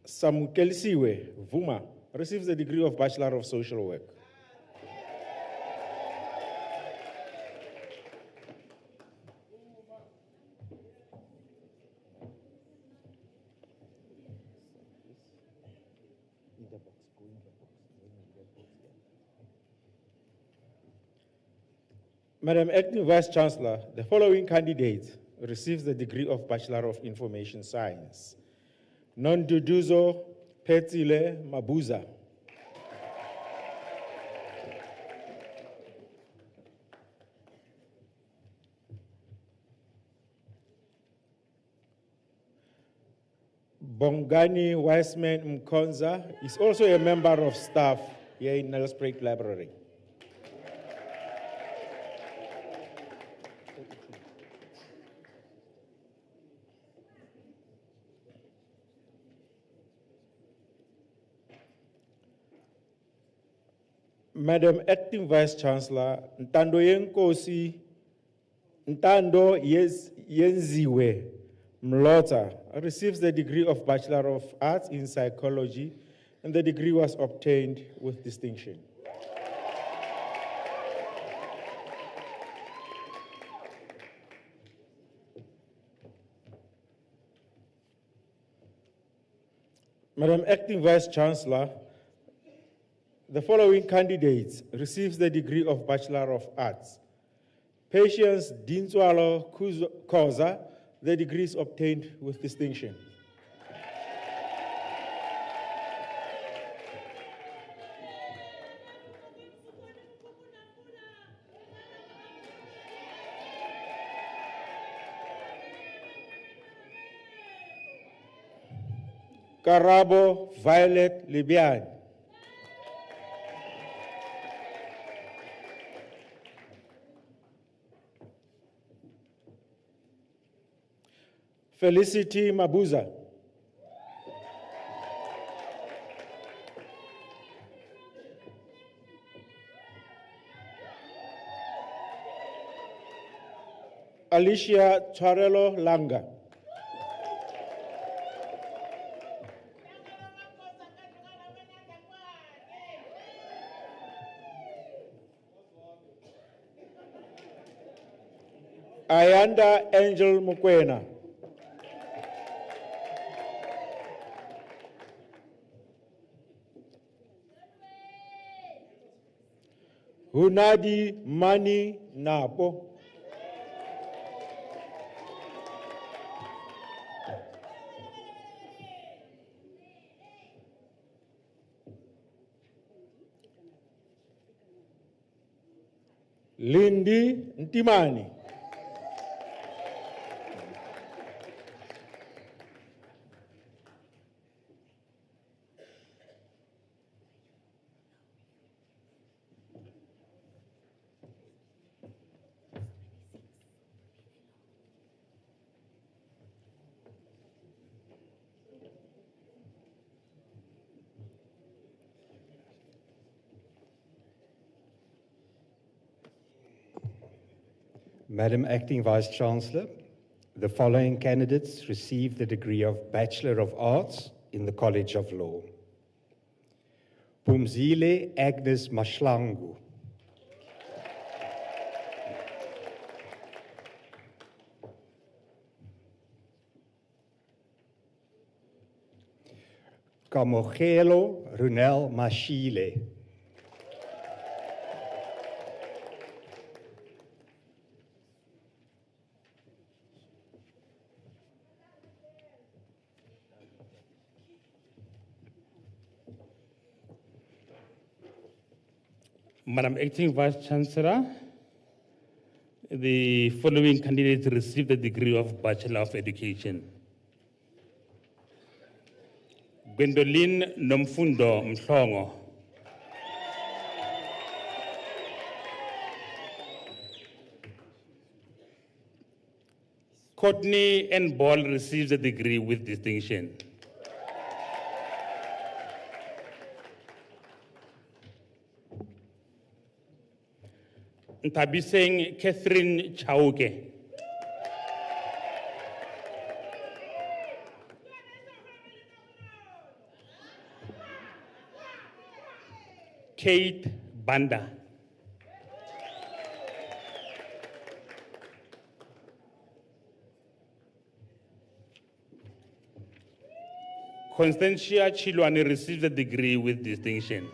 Samukelisiwe Vuma receives the degree of Bachelor of Social Work. Madam Acting Vice Chancellor, the following candidate receives the degree of Bachelor of Information Science. Nonduduzo Petile Mabuza. Bongani Wiseman Mkonza is also a member of staff here in Nelspruit Library. Madam Acting Vice Chancellor, Ntando Yenziwe Mlota receives the degree of Bachelor of Arts in Psychology, and the degree was obtained with distinction. Madam Acting Vice Chancellor, the following candidates receives the degree of Bachelor of Arts. Patience Dinzwalo Koza, the degree is obtained with distinction. Karabo Violet Libian. Felicity Mabuza. Alicia Charelo Langa. Ayanda Angel Mokoena. Hunadi Mani Napo. Lindy Ntimani. Madam Acting Vice-Chancellor, the following candidates receive the degree of Bachelor of Arts in the College of Law. Pumzile Agnes Mashlangu. Kamogelo Runel Mashile. Madam Acting Vice-Chancellor, the following candidates received the degree of Bachelor of Education. Gwendolyn Nomfundo Mhlongo. Courtney N. Ball receives a degree with distinction. Ntabiseng Catherine Chauke. Kate Banda. Constantia Chilwani receives a degree with distinction.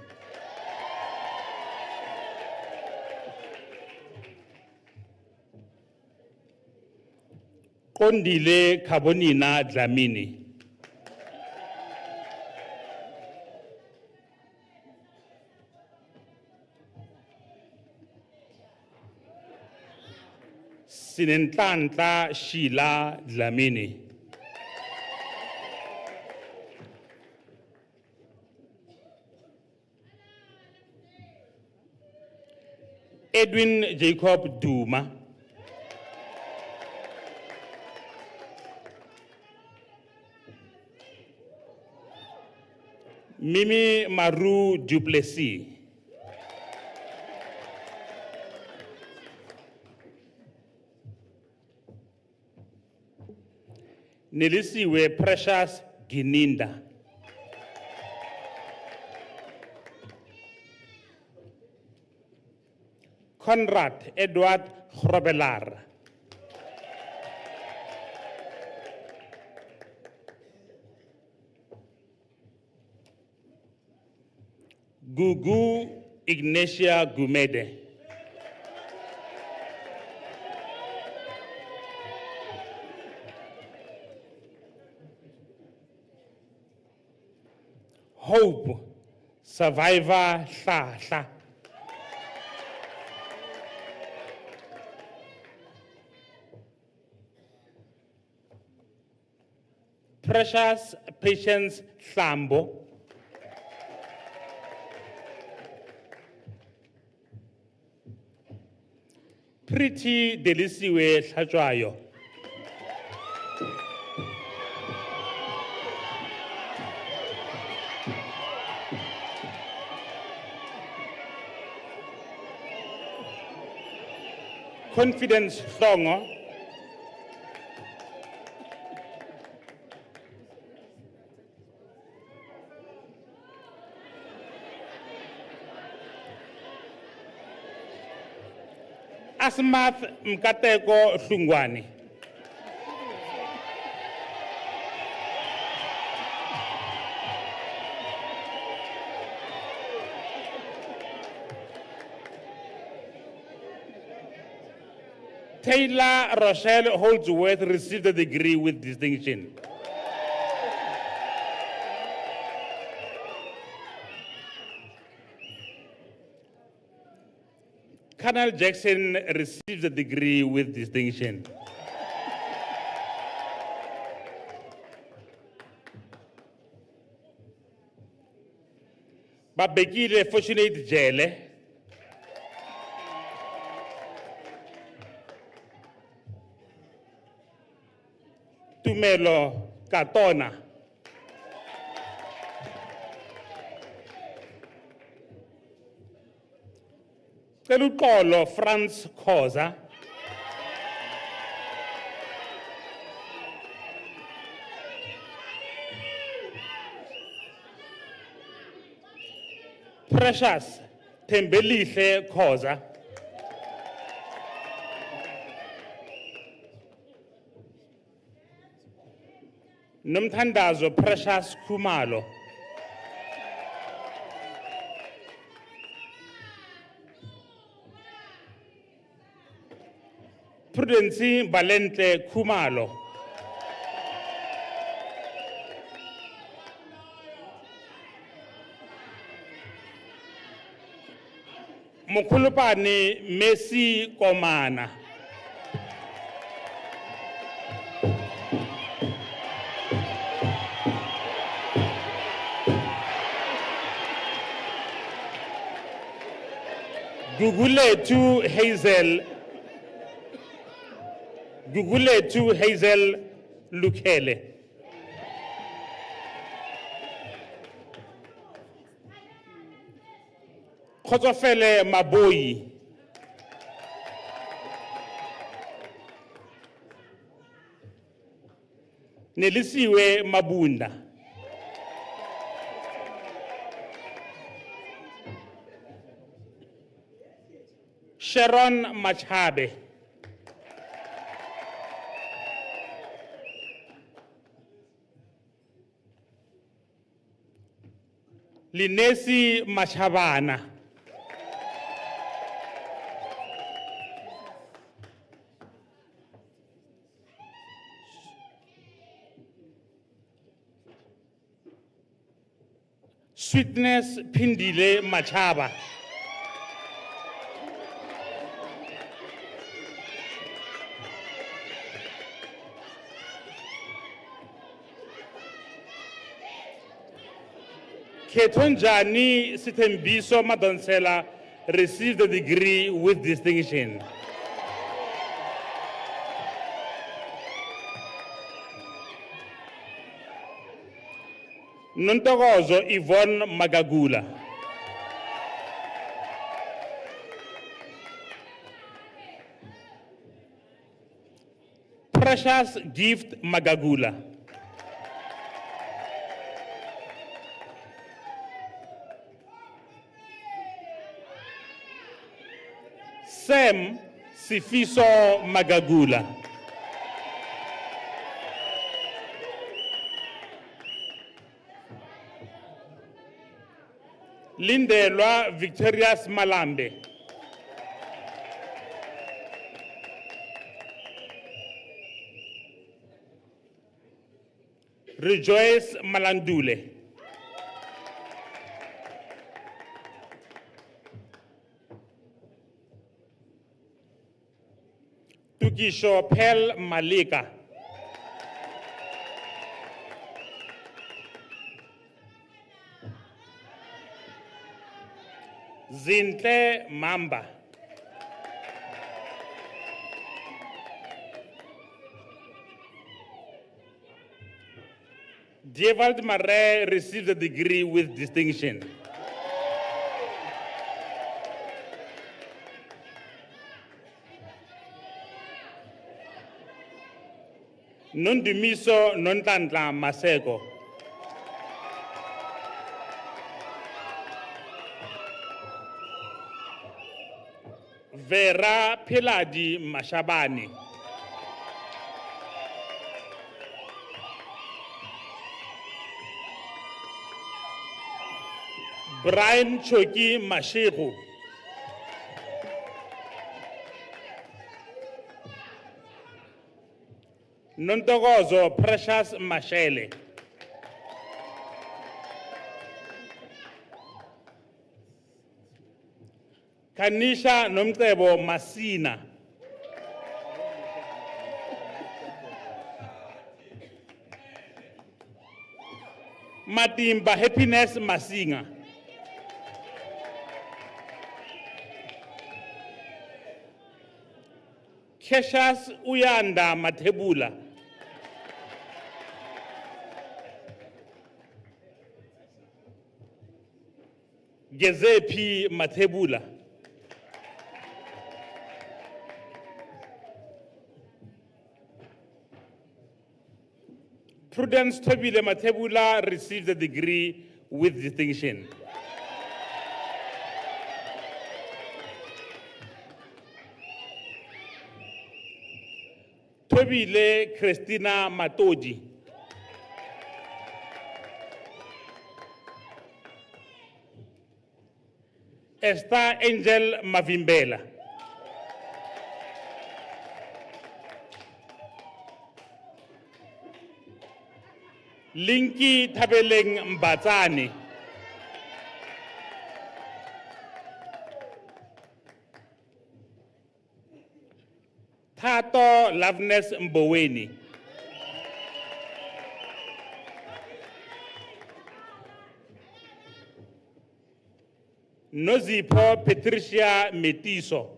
Kondile Kabonina Dlamini. Sinentlantla Sheila Dlamini. Edwin Jacob Duma. Mimi Maru Duplessis. Nelisiwe Precious Gininda. Conrad Edward Grobelar. Gugu Ignatia Gumede. Hope Survivor Hlahla. Precious Patience Sambo. Pretty Delisiwe Hlajwayo. Confidence Songo. Asmath Mkateko Hlungwane. Taylor Rochelle Holdsworth received a degree with distinction. Colonel Jackson received a degree with distinction. Babekile Fortunate Jele. Tumelo Katona. Telukolo Franz Koza. Precious Tembelihle Koza. Nomthandazo Precious Kumalo. Prudency Valente Kumalo. Mukhulupani Messi Komana. Guguletu Hazel Lukele. Khotofele Maboyi. Nelisiwe Mabunda. Sharon Machabe. Linesi Machabana. Sweetness Pindile Machaba. Ketonjani Sitembiso Madonsela received a degree with distinction. Nontogozo Yvonne Magagula. Precious Gift Magagula. Sam Sifiso Magagula. Lindelwa Victorious Malambe. Rejoice Malandule. Tukisho Pel Malika. Zintle Mamba. Dievald Marais received a degree with distinction. Nondumiso Nontantla Maseko. Vera Peladi Mashabane. Brian Choki Mashego. Nontogozo Precious Mashele. Kanisha Nomtebo Masina. Matimba Happiness Masinga. Keshas Uyanda Matebula. Gezepi Matebula. Prudence Tobile Matebula received the degree with distinction. Tobile Christina Matoji. Esther Angel Mavimbela. Linky Tabeleng Mbatsani. Tato Loveness MBOMBELA. Nozipo Patricia Metiso.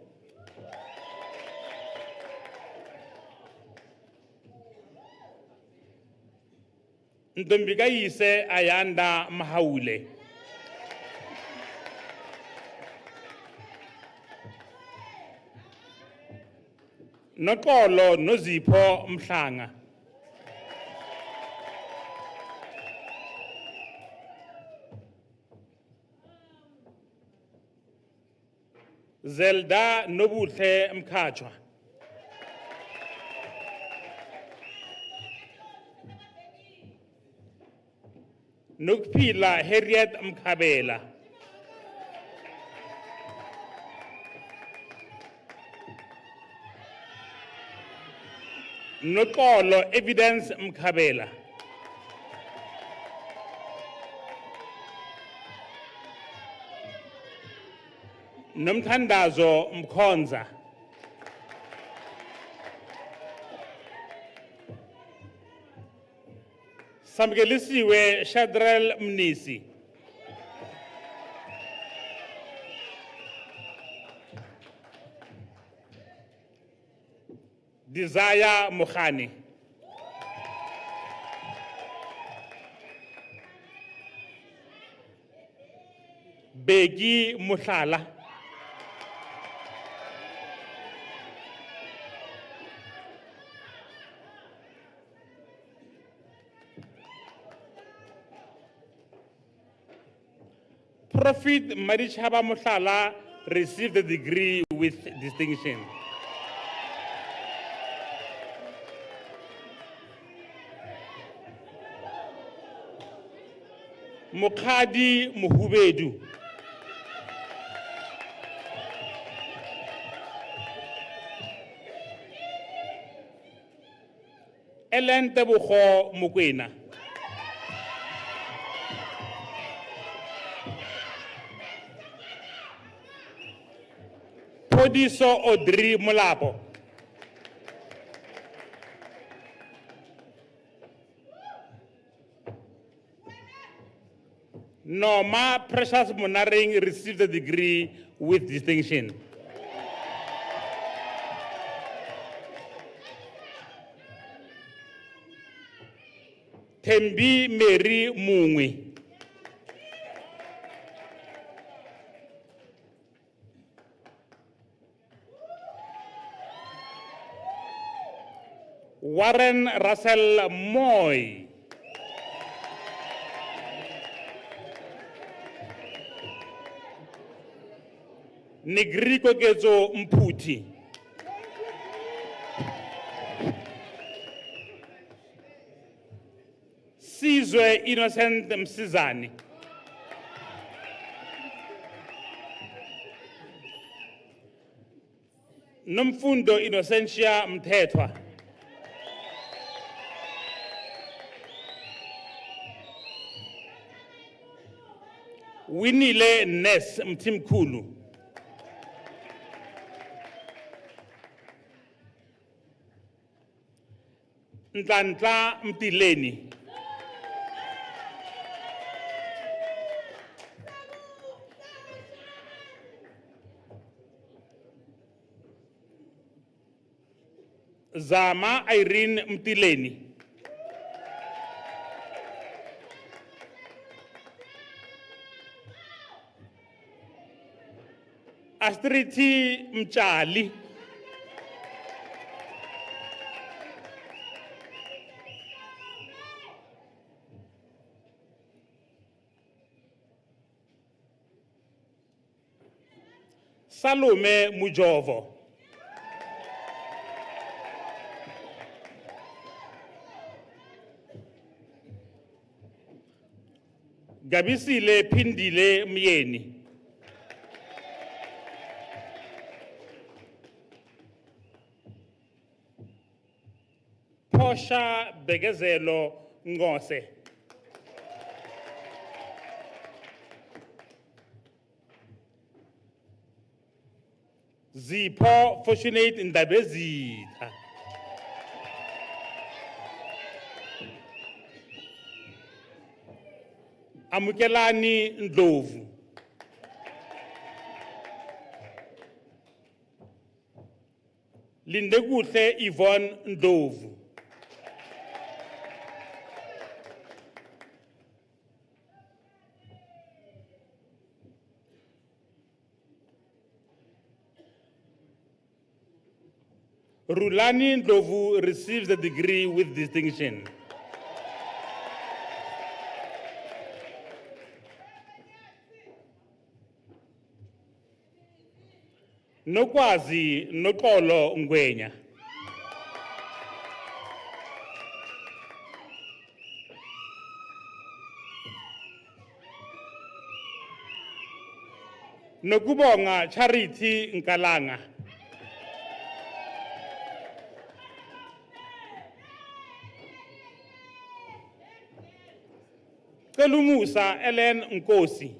Ndombiga Yise Ayanda Mahaule. Nokolo Nozipo Mhlanga. Zelda Nobuthe Mkachwa. Nukpila Harriet Mkabela. Nokolo Evidence Mkabela. Nomthandazo Mkhonza. Samgelisiwe Shadrael Mnisi. Desire Mokhani. Begi Muhlala. Prophet Marichaba Muhlala received the degree with distinction. Mukhadi Muhubedu. Ellen Tebucho Mukwena. Podiso Audrey Molapo. Norma Precious Monaring received the degree with distinction. Tembi Mary Mungwe. Warren Russell Moy. Negriko Kezo Mputi. Sizwe Innocent Msizani. Nomfundo Innocentia Mthethwa. Winile Ness Mtimkulu. Ntantla Mtileni. Zama Irene Mtileni. Astriti Mchali. Salome Mujovo. Gabisile Pindile Myeni. Posha Begezelo Ngose. Zipho Fortunate Ndabezitha. Amukelani Ndlovu. Lindekuhle Yvonne Ndlovu. Rulani Ndlovu receives the degree with distinction. Nokwazi Nokolo Ngwenya. Nokubonga Charity Nkalanga. Kelumusa Ellen Nkosi.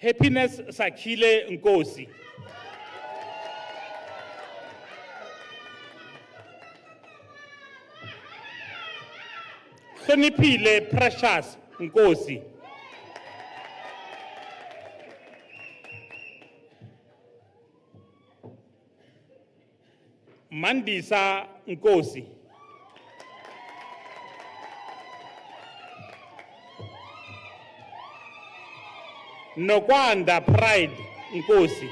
Happiness Sakile Nkosi. Hloniphile Precious Nkosi. Mandisa Nkosi. Nokwanda Pride Nkosi.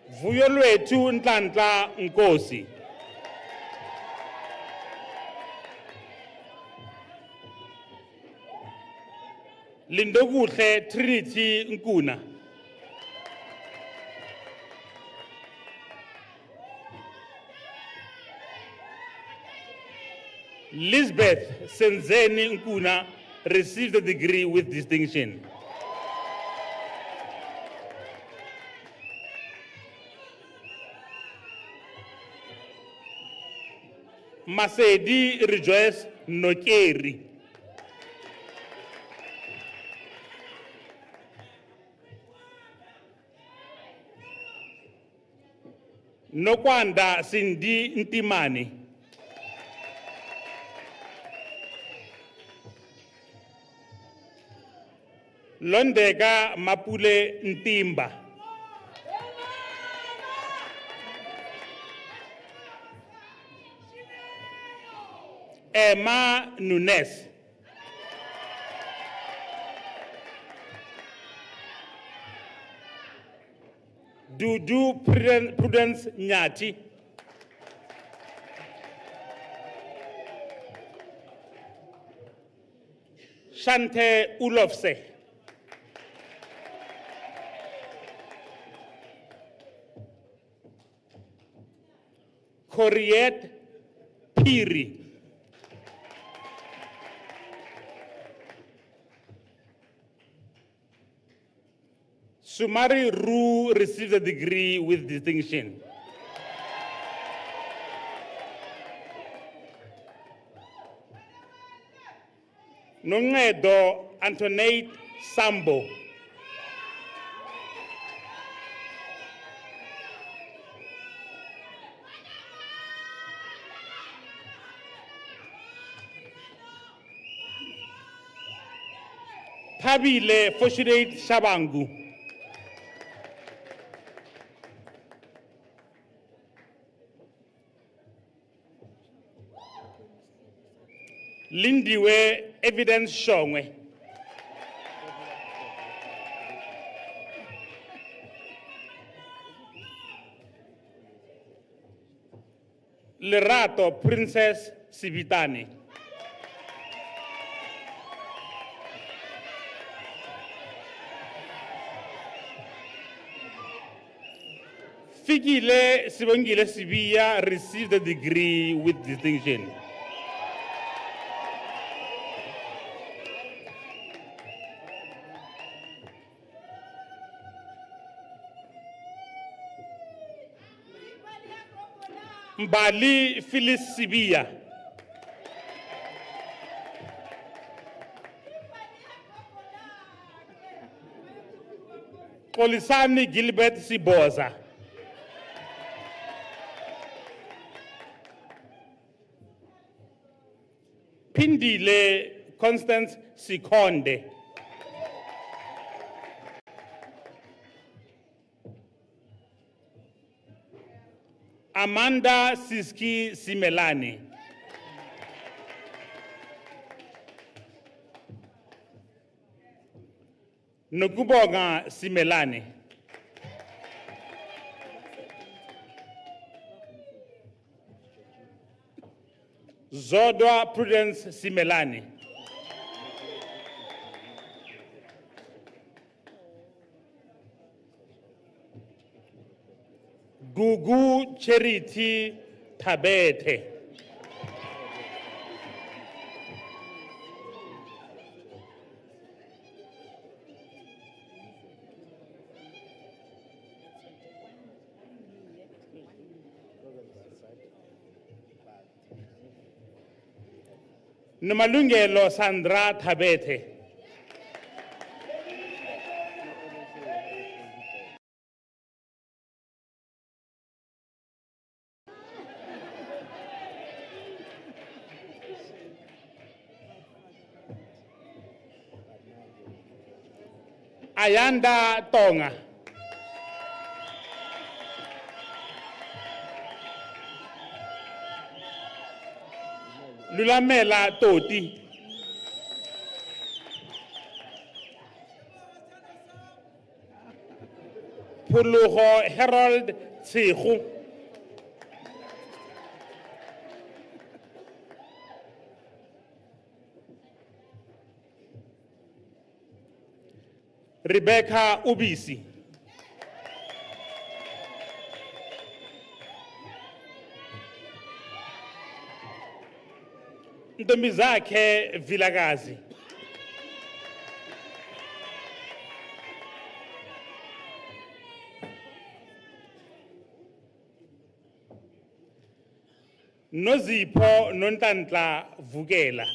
Vuyo lwethu Nhlanhla Nkosi. Lindokuhle Trinity Nkuna. Lisbeth Senzeni Nkuna received the degree with distinction. Masedi Rejoice Nokeri. Nokwanda Cindy Ntimani. Londeka Mapule Ntimba. Emma Nunes. Dudu Prudence Nyati. Shante Ulofse. Coriette Piri. Sumari Ru received a degree with distinction. Nongedo Antoinette Sambo. Tabile Fortunate Shabangu. Lindiwe Evidence Shongwe. Lerato Princess Sivitani. Figile Sibongile Sibia received a degree with distinction. Mbali Phyllis Sibia. Kolisani Gilbert Siboza. Pindile Constance Sikonde. Amanda Siski Simelani. Nokubonga Simelani. Zodwa Prudence Simelani. Gugu Charity Tabete. Numalungelo Sandra Tabete. Ayanda Tonga. Lulamela Toti. Puluho Harold Tsehu. Rebecca Ubisi. Ntombi zakhe Vilakazi. Nozipho Nontantla Vukela.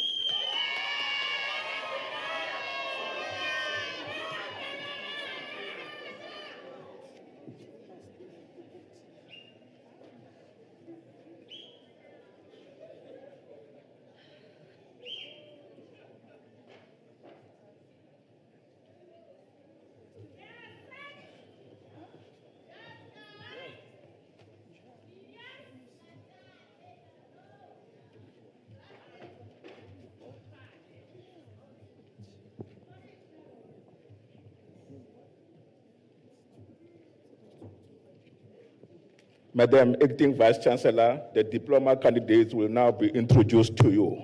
Madam Acting Vice Chancellor, the diploma candidates will now be introduced to you.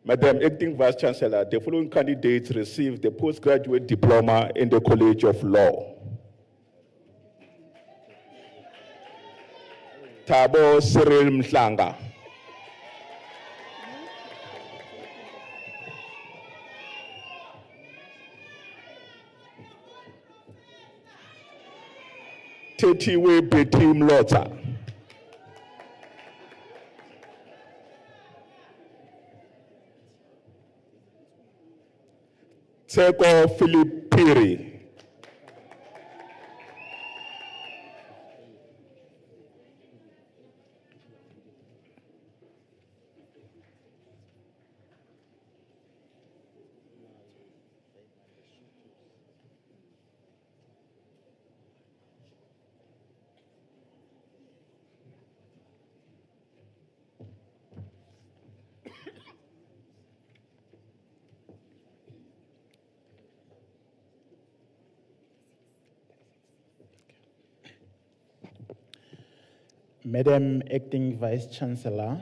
Madam Acting Vice Chancellor, the following candidates received the postgraduate diploma in the College of Law. Thabo Cyril Mhlanga. Tetiwe Betty Mlota. Tseko Philip Piri. Madam Acting Vice Chancellor,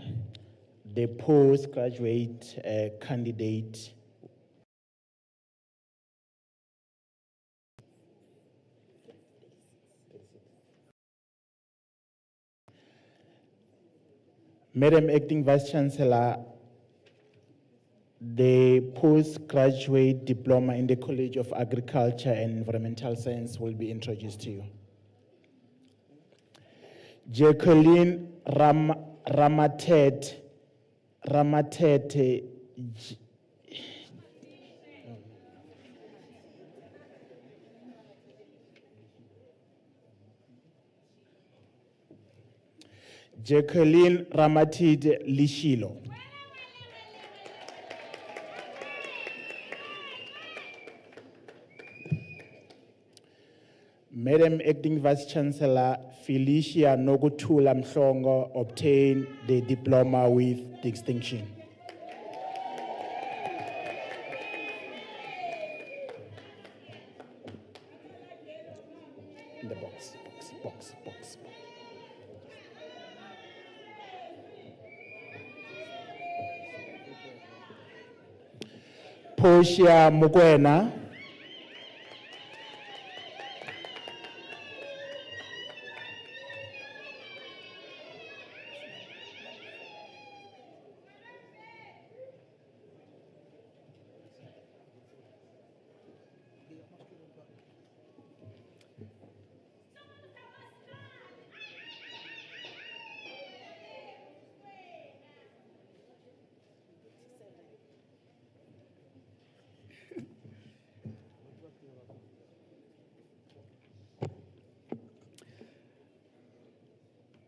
the postgraduate candidate Madam Acting Vice Chancellor, the postgraduate diploma in the College of Agriculture and Environmental Science will be introduced to you. Jacqueline Ramatete, Jacqueline Ramatid Lishilo. Madam Acting Vice Chancellor Felicia Nogutula Mhlongo obtained the diploma with distinction. In the box. Portia Mugwena.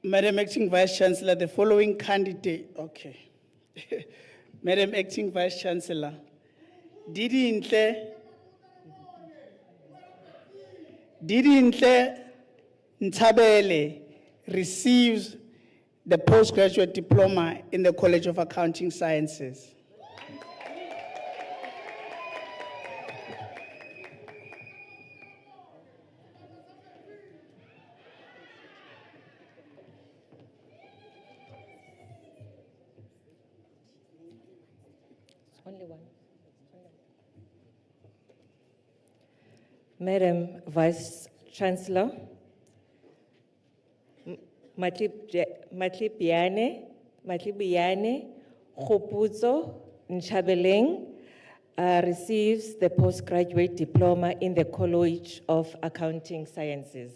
Madam Acting Vice Chancellor, the following candidate, okay. Madam Acting Vice Chancellor, Didintle Ntabele receives the postgraduate diploma in the College of Accounting Sciences. Only one. Madam Vice Chancellor, Matlibiane Khopuzo Nchabeleng receives the postgraduate diploma in the College of Accounting Sciences.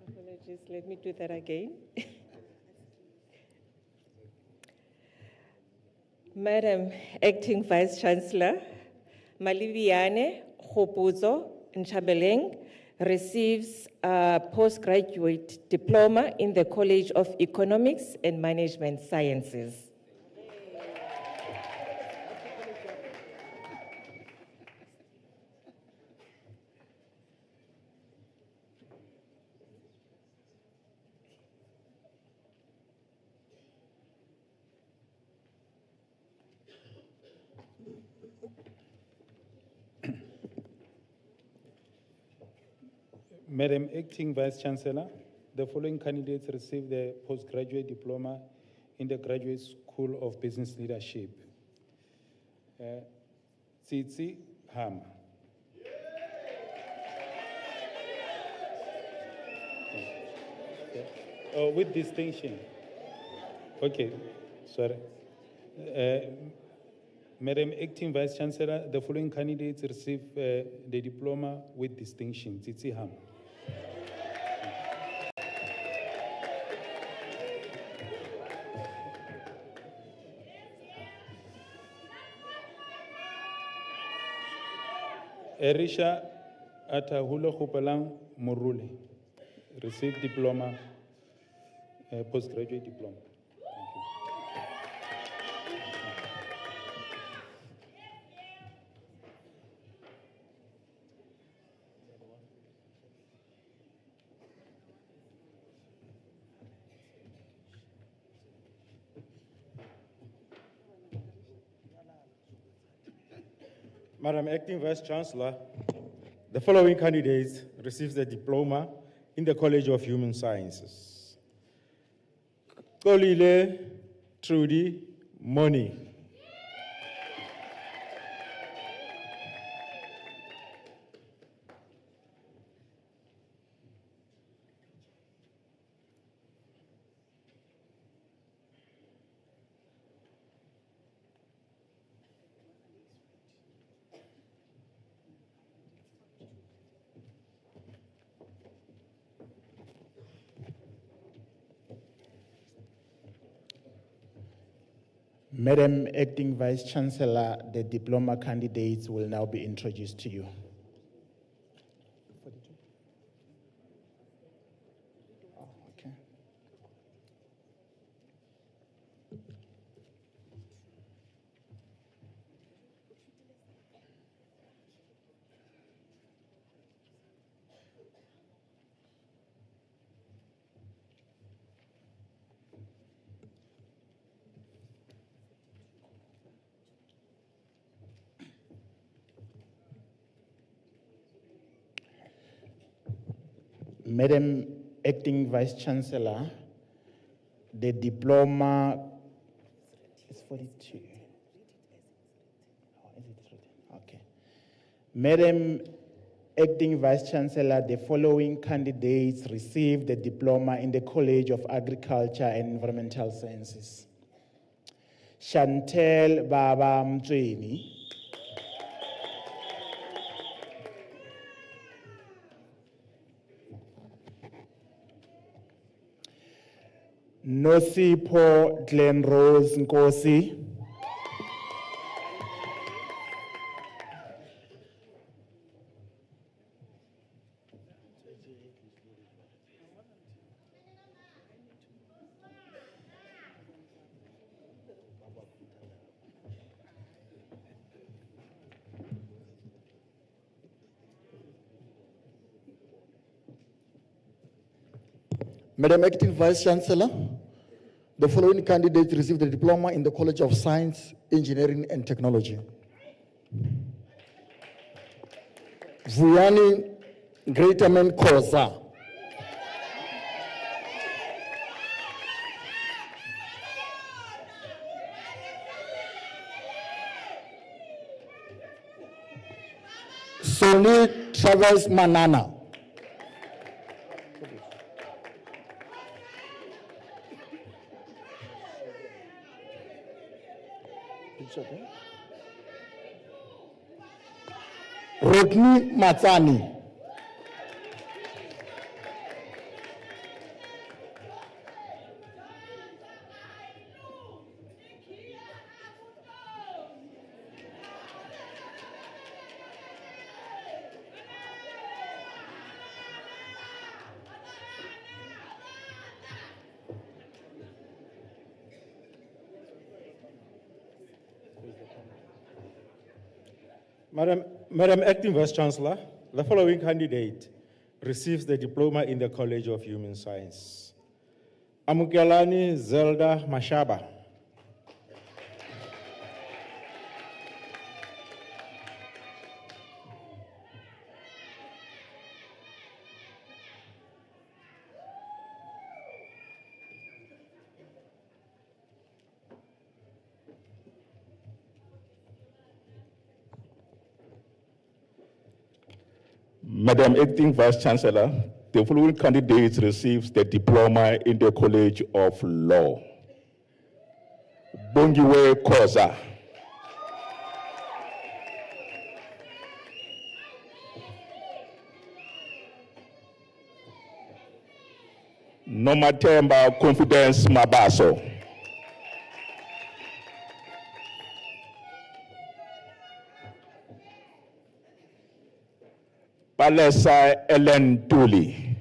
Apologies, let me do that again. Madam Acting Vice Chancellor, Maliviane Khopuzo Nchabeleng receives a postgraduate diploma in the College of Economics and Management Sciences. Madam Acting Vice Chancellor, the following candidates received the postgraduate diploma in the Graduate School of Business Leadership. Tsitsi Ham. Oh, with distinction. Okay, sorry. Madam Acting Vice Chancellor, the following candidates received the diploma with distinction. Tsitsi Ham. Erisha Atahulo Khupalang Murule received diploma, postgraduate diploma. Madam Acting Vice Chancellor, the following candidates received the diploma in the College of Human Sciences. Kolile Trudy Moni. Madam Acting Vice Chancellor, the diploma candidates will now be introduced to you. Okay. Madam Acting Vice Chancellor, the diploma is 42. Oh, is it written? Okay. Madam Acting Vice Chancellor, the following candidates received the diploma in the College of Agriculture and Environmental Sciences. Chantel Baba Mtweni. Nosipho Glen Rose Nkosi. Madam Acting Vice Chancellor, the following candidates received the diploma in the College of Science, Engineering and Technology. Vuyani Greaterman Koza. Soni Travis Manana. Rodney Matsani. Madam Acting Vice Chancellor, the following candidate receives the diploma in the College of Human Science. Amukelani Zelda Mashaba. Madam Acting Vice Chancellor, the following candidates receives the diploma in the College of Law. Bongiwe Koza. Nomatemba Confidence Mabaso. Palesa Ellen Tuli.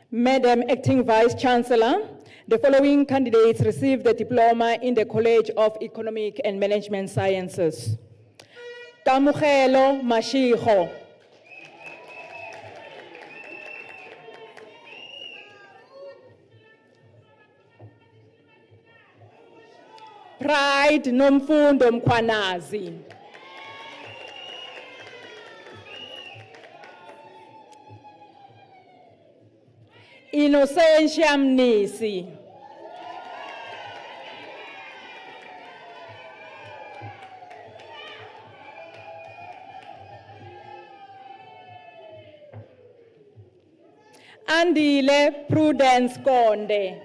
Madam Acting Vice Chancellor, the following candidates received the diploma in the College of Economic and Management Sciences. Tamugelo Mashigo. Pride Nomfundo Mkwanazi. Innocentia Mnisi. Andile Prudence Konde.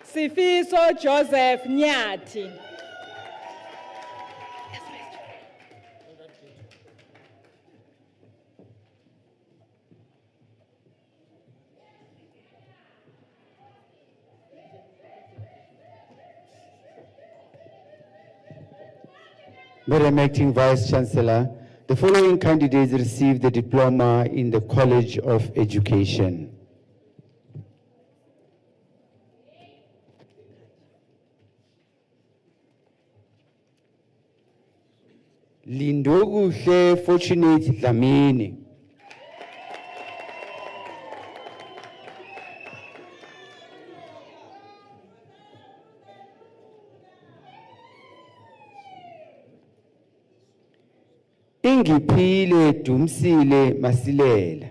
Sifiso Joseph Nyati. Madam Acting Vice Chancellor, the following candidates received the diploma in the College of Education. Lindokuhle Fortunate Dlamini. Ingiphile Dumsile Masilela.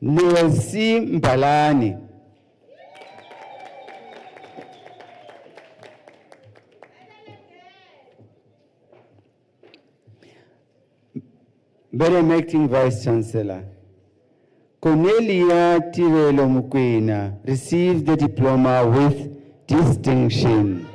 Nelsi Mbalani. Madam Acting Vice Chancellor, Cornelia Tirelo Mukwena received the diploma with distinction.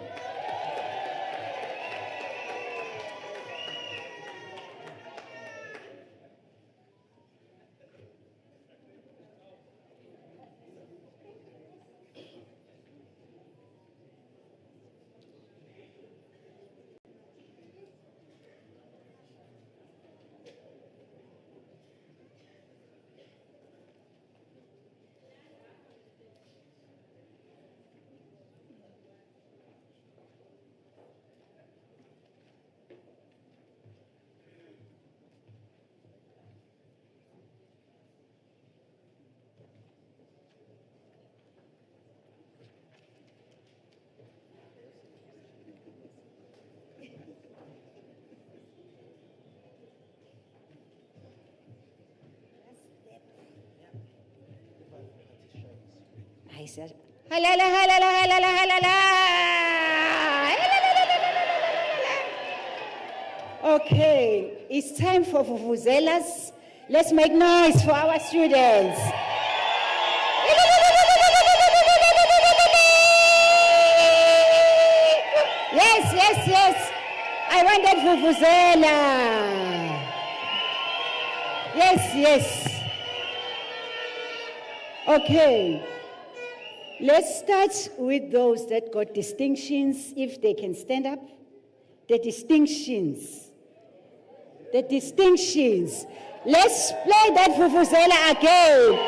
I said, okay, it's time for vuvuzelas. Let's make noise for our students. Yes, yes, yes. I want that vuvuzela. Yes, yes. Okay. Let's start with those that got distinctions, if they can stand up. The distinctions. The distinctions. Let's play that vuvuzela again.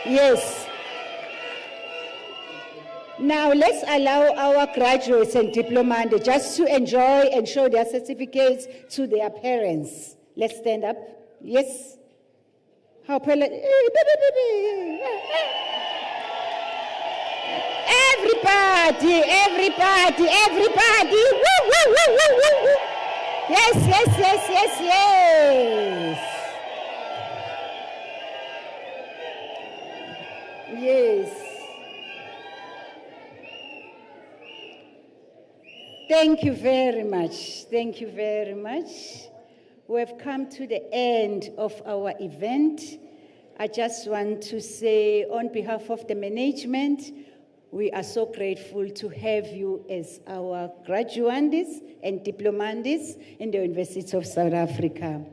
Yes. Now let's allow our graduates and diplomandi just to enjoy and show their certificates to their parents. Let's stand up. Yes. How everybody, everybody, everybody. Woo, woo, woo, woo, woo, woo. Yes, yes, yes, yes, yes. Yes. Thank you very much. Thank you very much. We have come to the end of our event. I just want to say on behalf of the management, we are so grateful to have you as our graduands and diplomandis in the University of South Africa.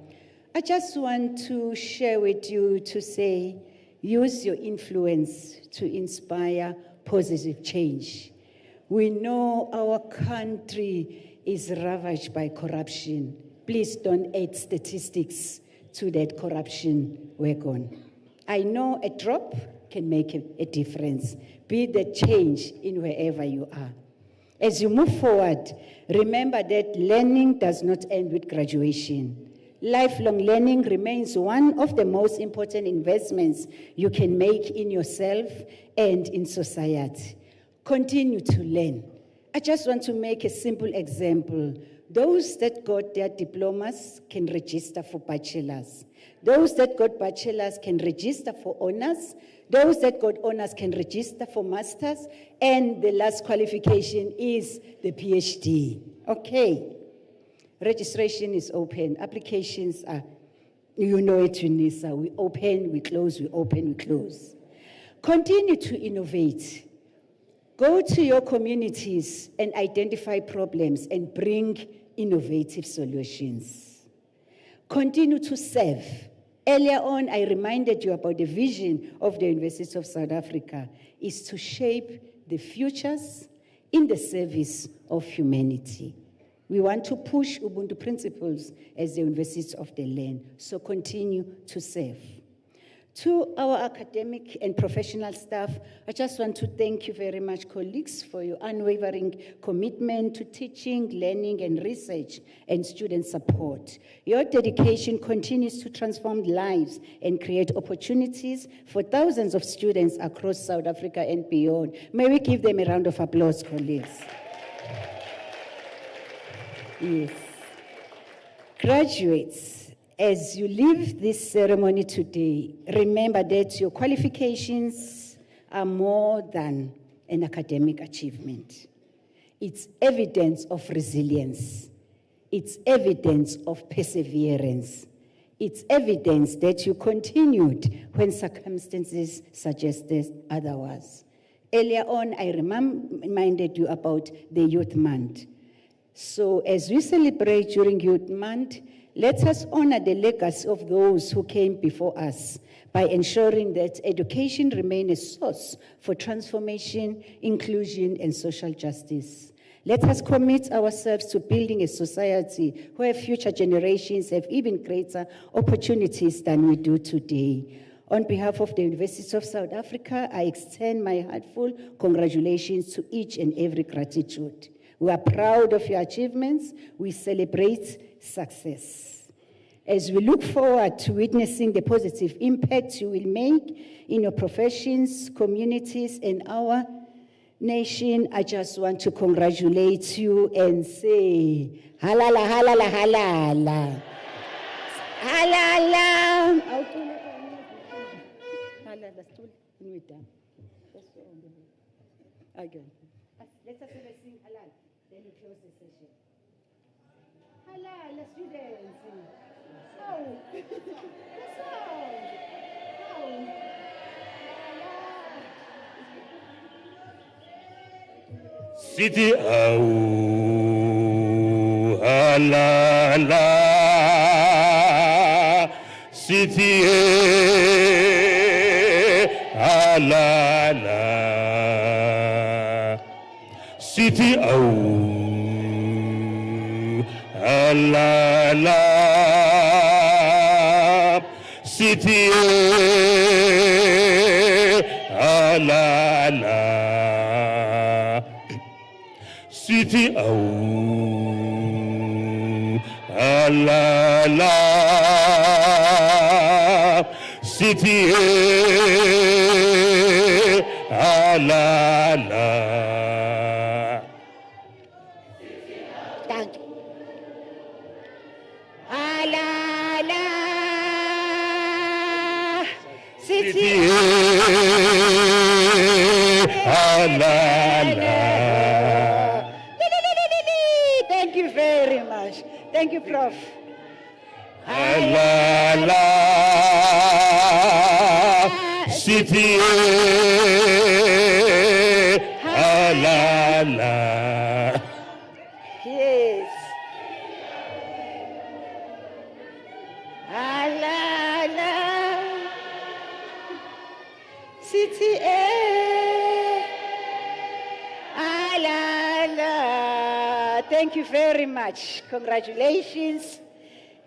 I just want to share with you to say, use your influence to inspire positive change. We know our country is ravaged by corruption. Please don't add statistics to that corruption wagon. I know a drop can make a difference. Be the change in wherever you are. As you move forward, remember that learning does not end with graduation. Lifelong learning remains one of the most important investments you can make in yourself and in society. Continue to learn. I just want to make a simple example. Those that got their diplomas can register for bachelors. Those that got bachelors can register for honors. Those that got honors can register for masters. And the last qualification is the PhD. Okay. Registration is open. Applications are, you know it, UNISA. We open, we close, we open, we close. Continue to innovate. Go to your communities and identify problems and bring innovative solutions. Continue to serve. Earlier on, I reminded you about the vision of the University of South Africa is to shape the futures in the service of humanity. We want to push Ubuntu principles as the University of the land, so continue to serve. To our academic and professional staff, I just want to thank you very much, colleagues, for your unwavering commitment to teaching, learning, and research, and student support. Your dedication continues to transform lives and create opportunities for thousands of students across South Africa and beyond. May we give them a round of applause, colleagues. Yes. Graduates, as you leave this ceremony today, remember that your qualifications are more than an academic achievement. It's evidence of resilience. It's evidence of perseverance. It's evidence that you continued when circumstances suggested otherwise. Earlier on, I reminded you about the Youth Month. So as we celebrate during Youth Month, let us honor the legacy of those who came before us by ensuring that education remains a source for transformation, inclusion, and social justice. Let us commit ourselves to building a society where future generations have even greater opportunities than we do today. On behalf of the University of South Africa, I extend my heartfelt congratulations to each and every gratitude. We are proud of your achievements. We celebrate success. As we look forward to witnessing the positive impact you will make in your professions, communities, and our nation, I just want to congratulate you and say, halala, halala, halala. Halala. Again. Let us sing halal, then we close the session. Halal, students. Oh, that's all. City au halala, city halala. City au halala, city halala. sithi awu alala sithi alala. Thank you. Alala, Sithi alala. Thank you very much. Thank you, Prof. Alala sithi alala. Yes. Alala, City Alala. Thank you very much. Congratulations.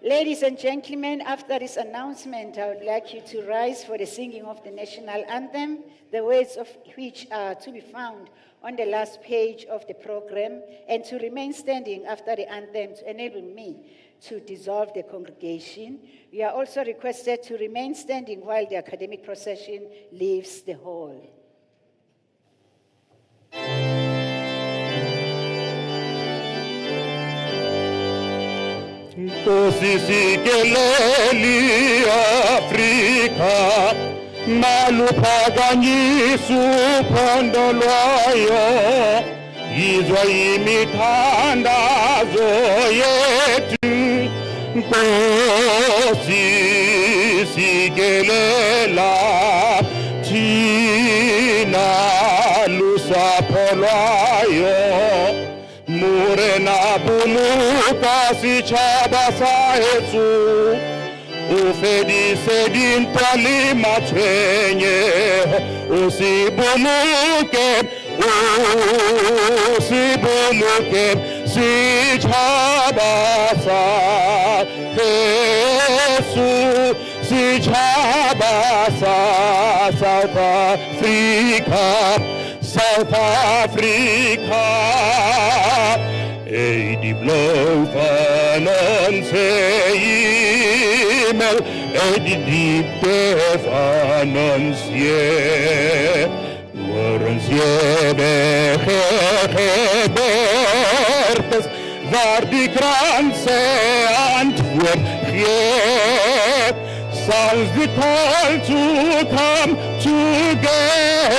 Ladies and gentlemen, after this announcement, I would like you to rise for the singing of the national anthem, the words of which are to be found on the last page of the program, and to remain standing after the anthem to enable me to dissolve the congregation. We are also requested to remain standing while the academic procession leaves the hall. Nkosi sikeleli Afrika maluphakanyisa uphondo lwayo yizwa imithandazo yethu Nkosi sikelela thina lusapho lwayo Murena buluka sichaba sahetsu Ufedise dintwali matwenye Usibuluke sichaba sahetsu Sichaba South Africa South Africa Edi blaufanon seimel Edi diptefanon sie Woren sie begebertes Waar die kranse antwoord geeft Sounds the call to come together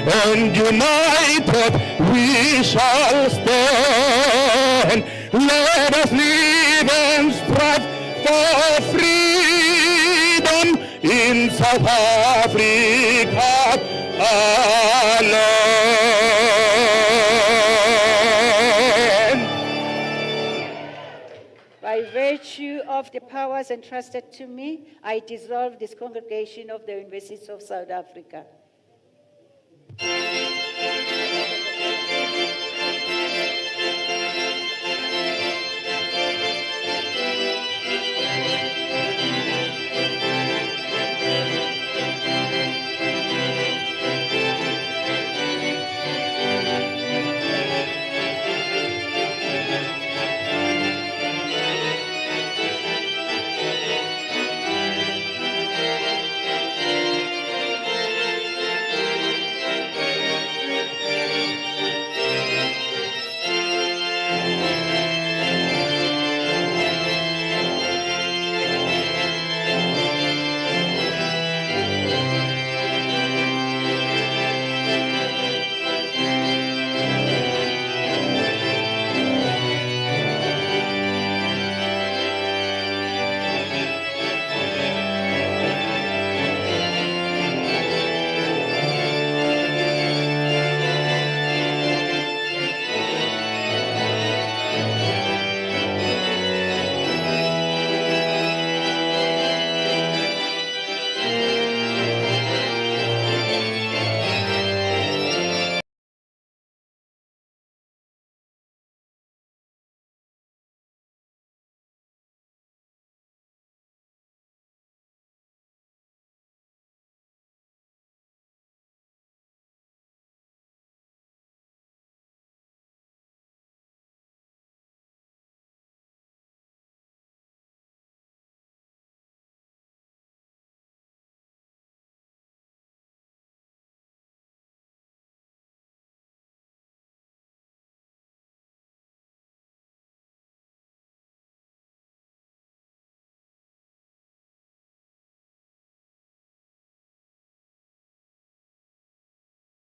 and united we shall stand. Let us live and strive for freedom in South Africa, our land. By virtue of the powers entrusted to me, I dissolve this congregation of the University of South Africa.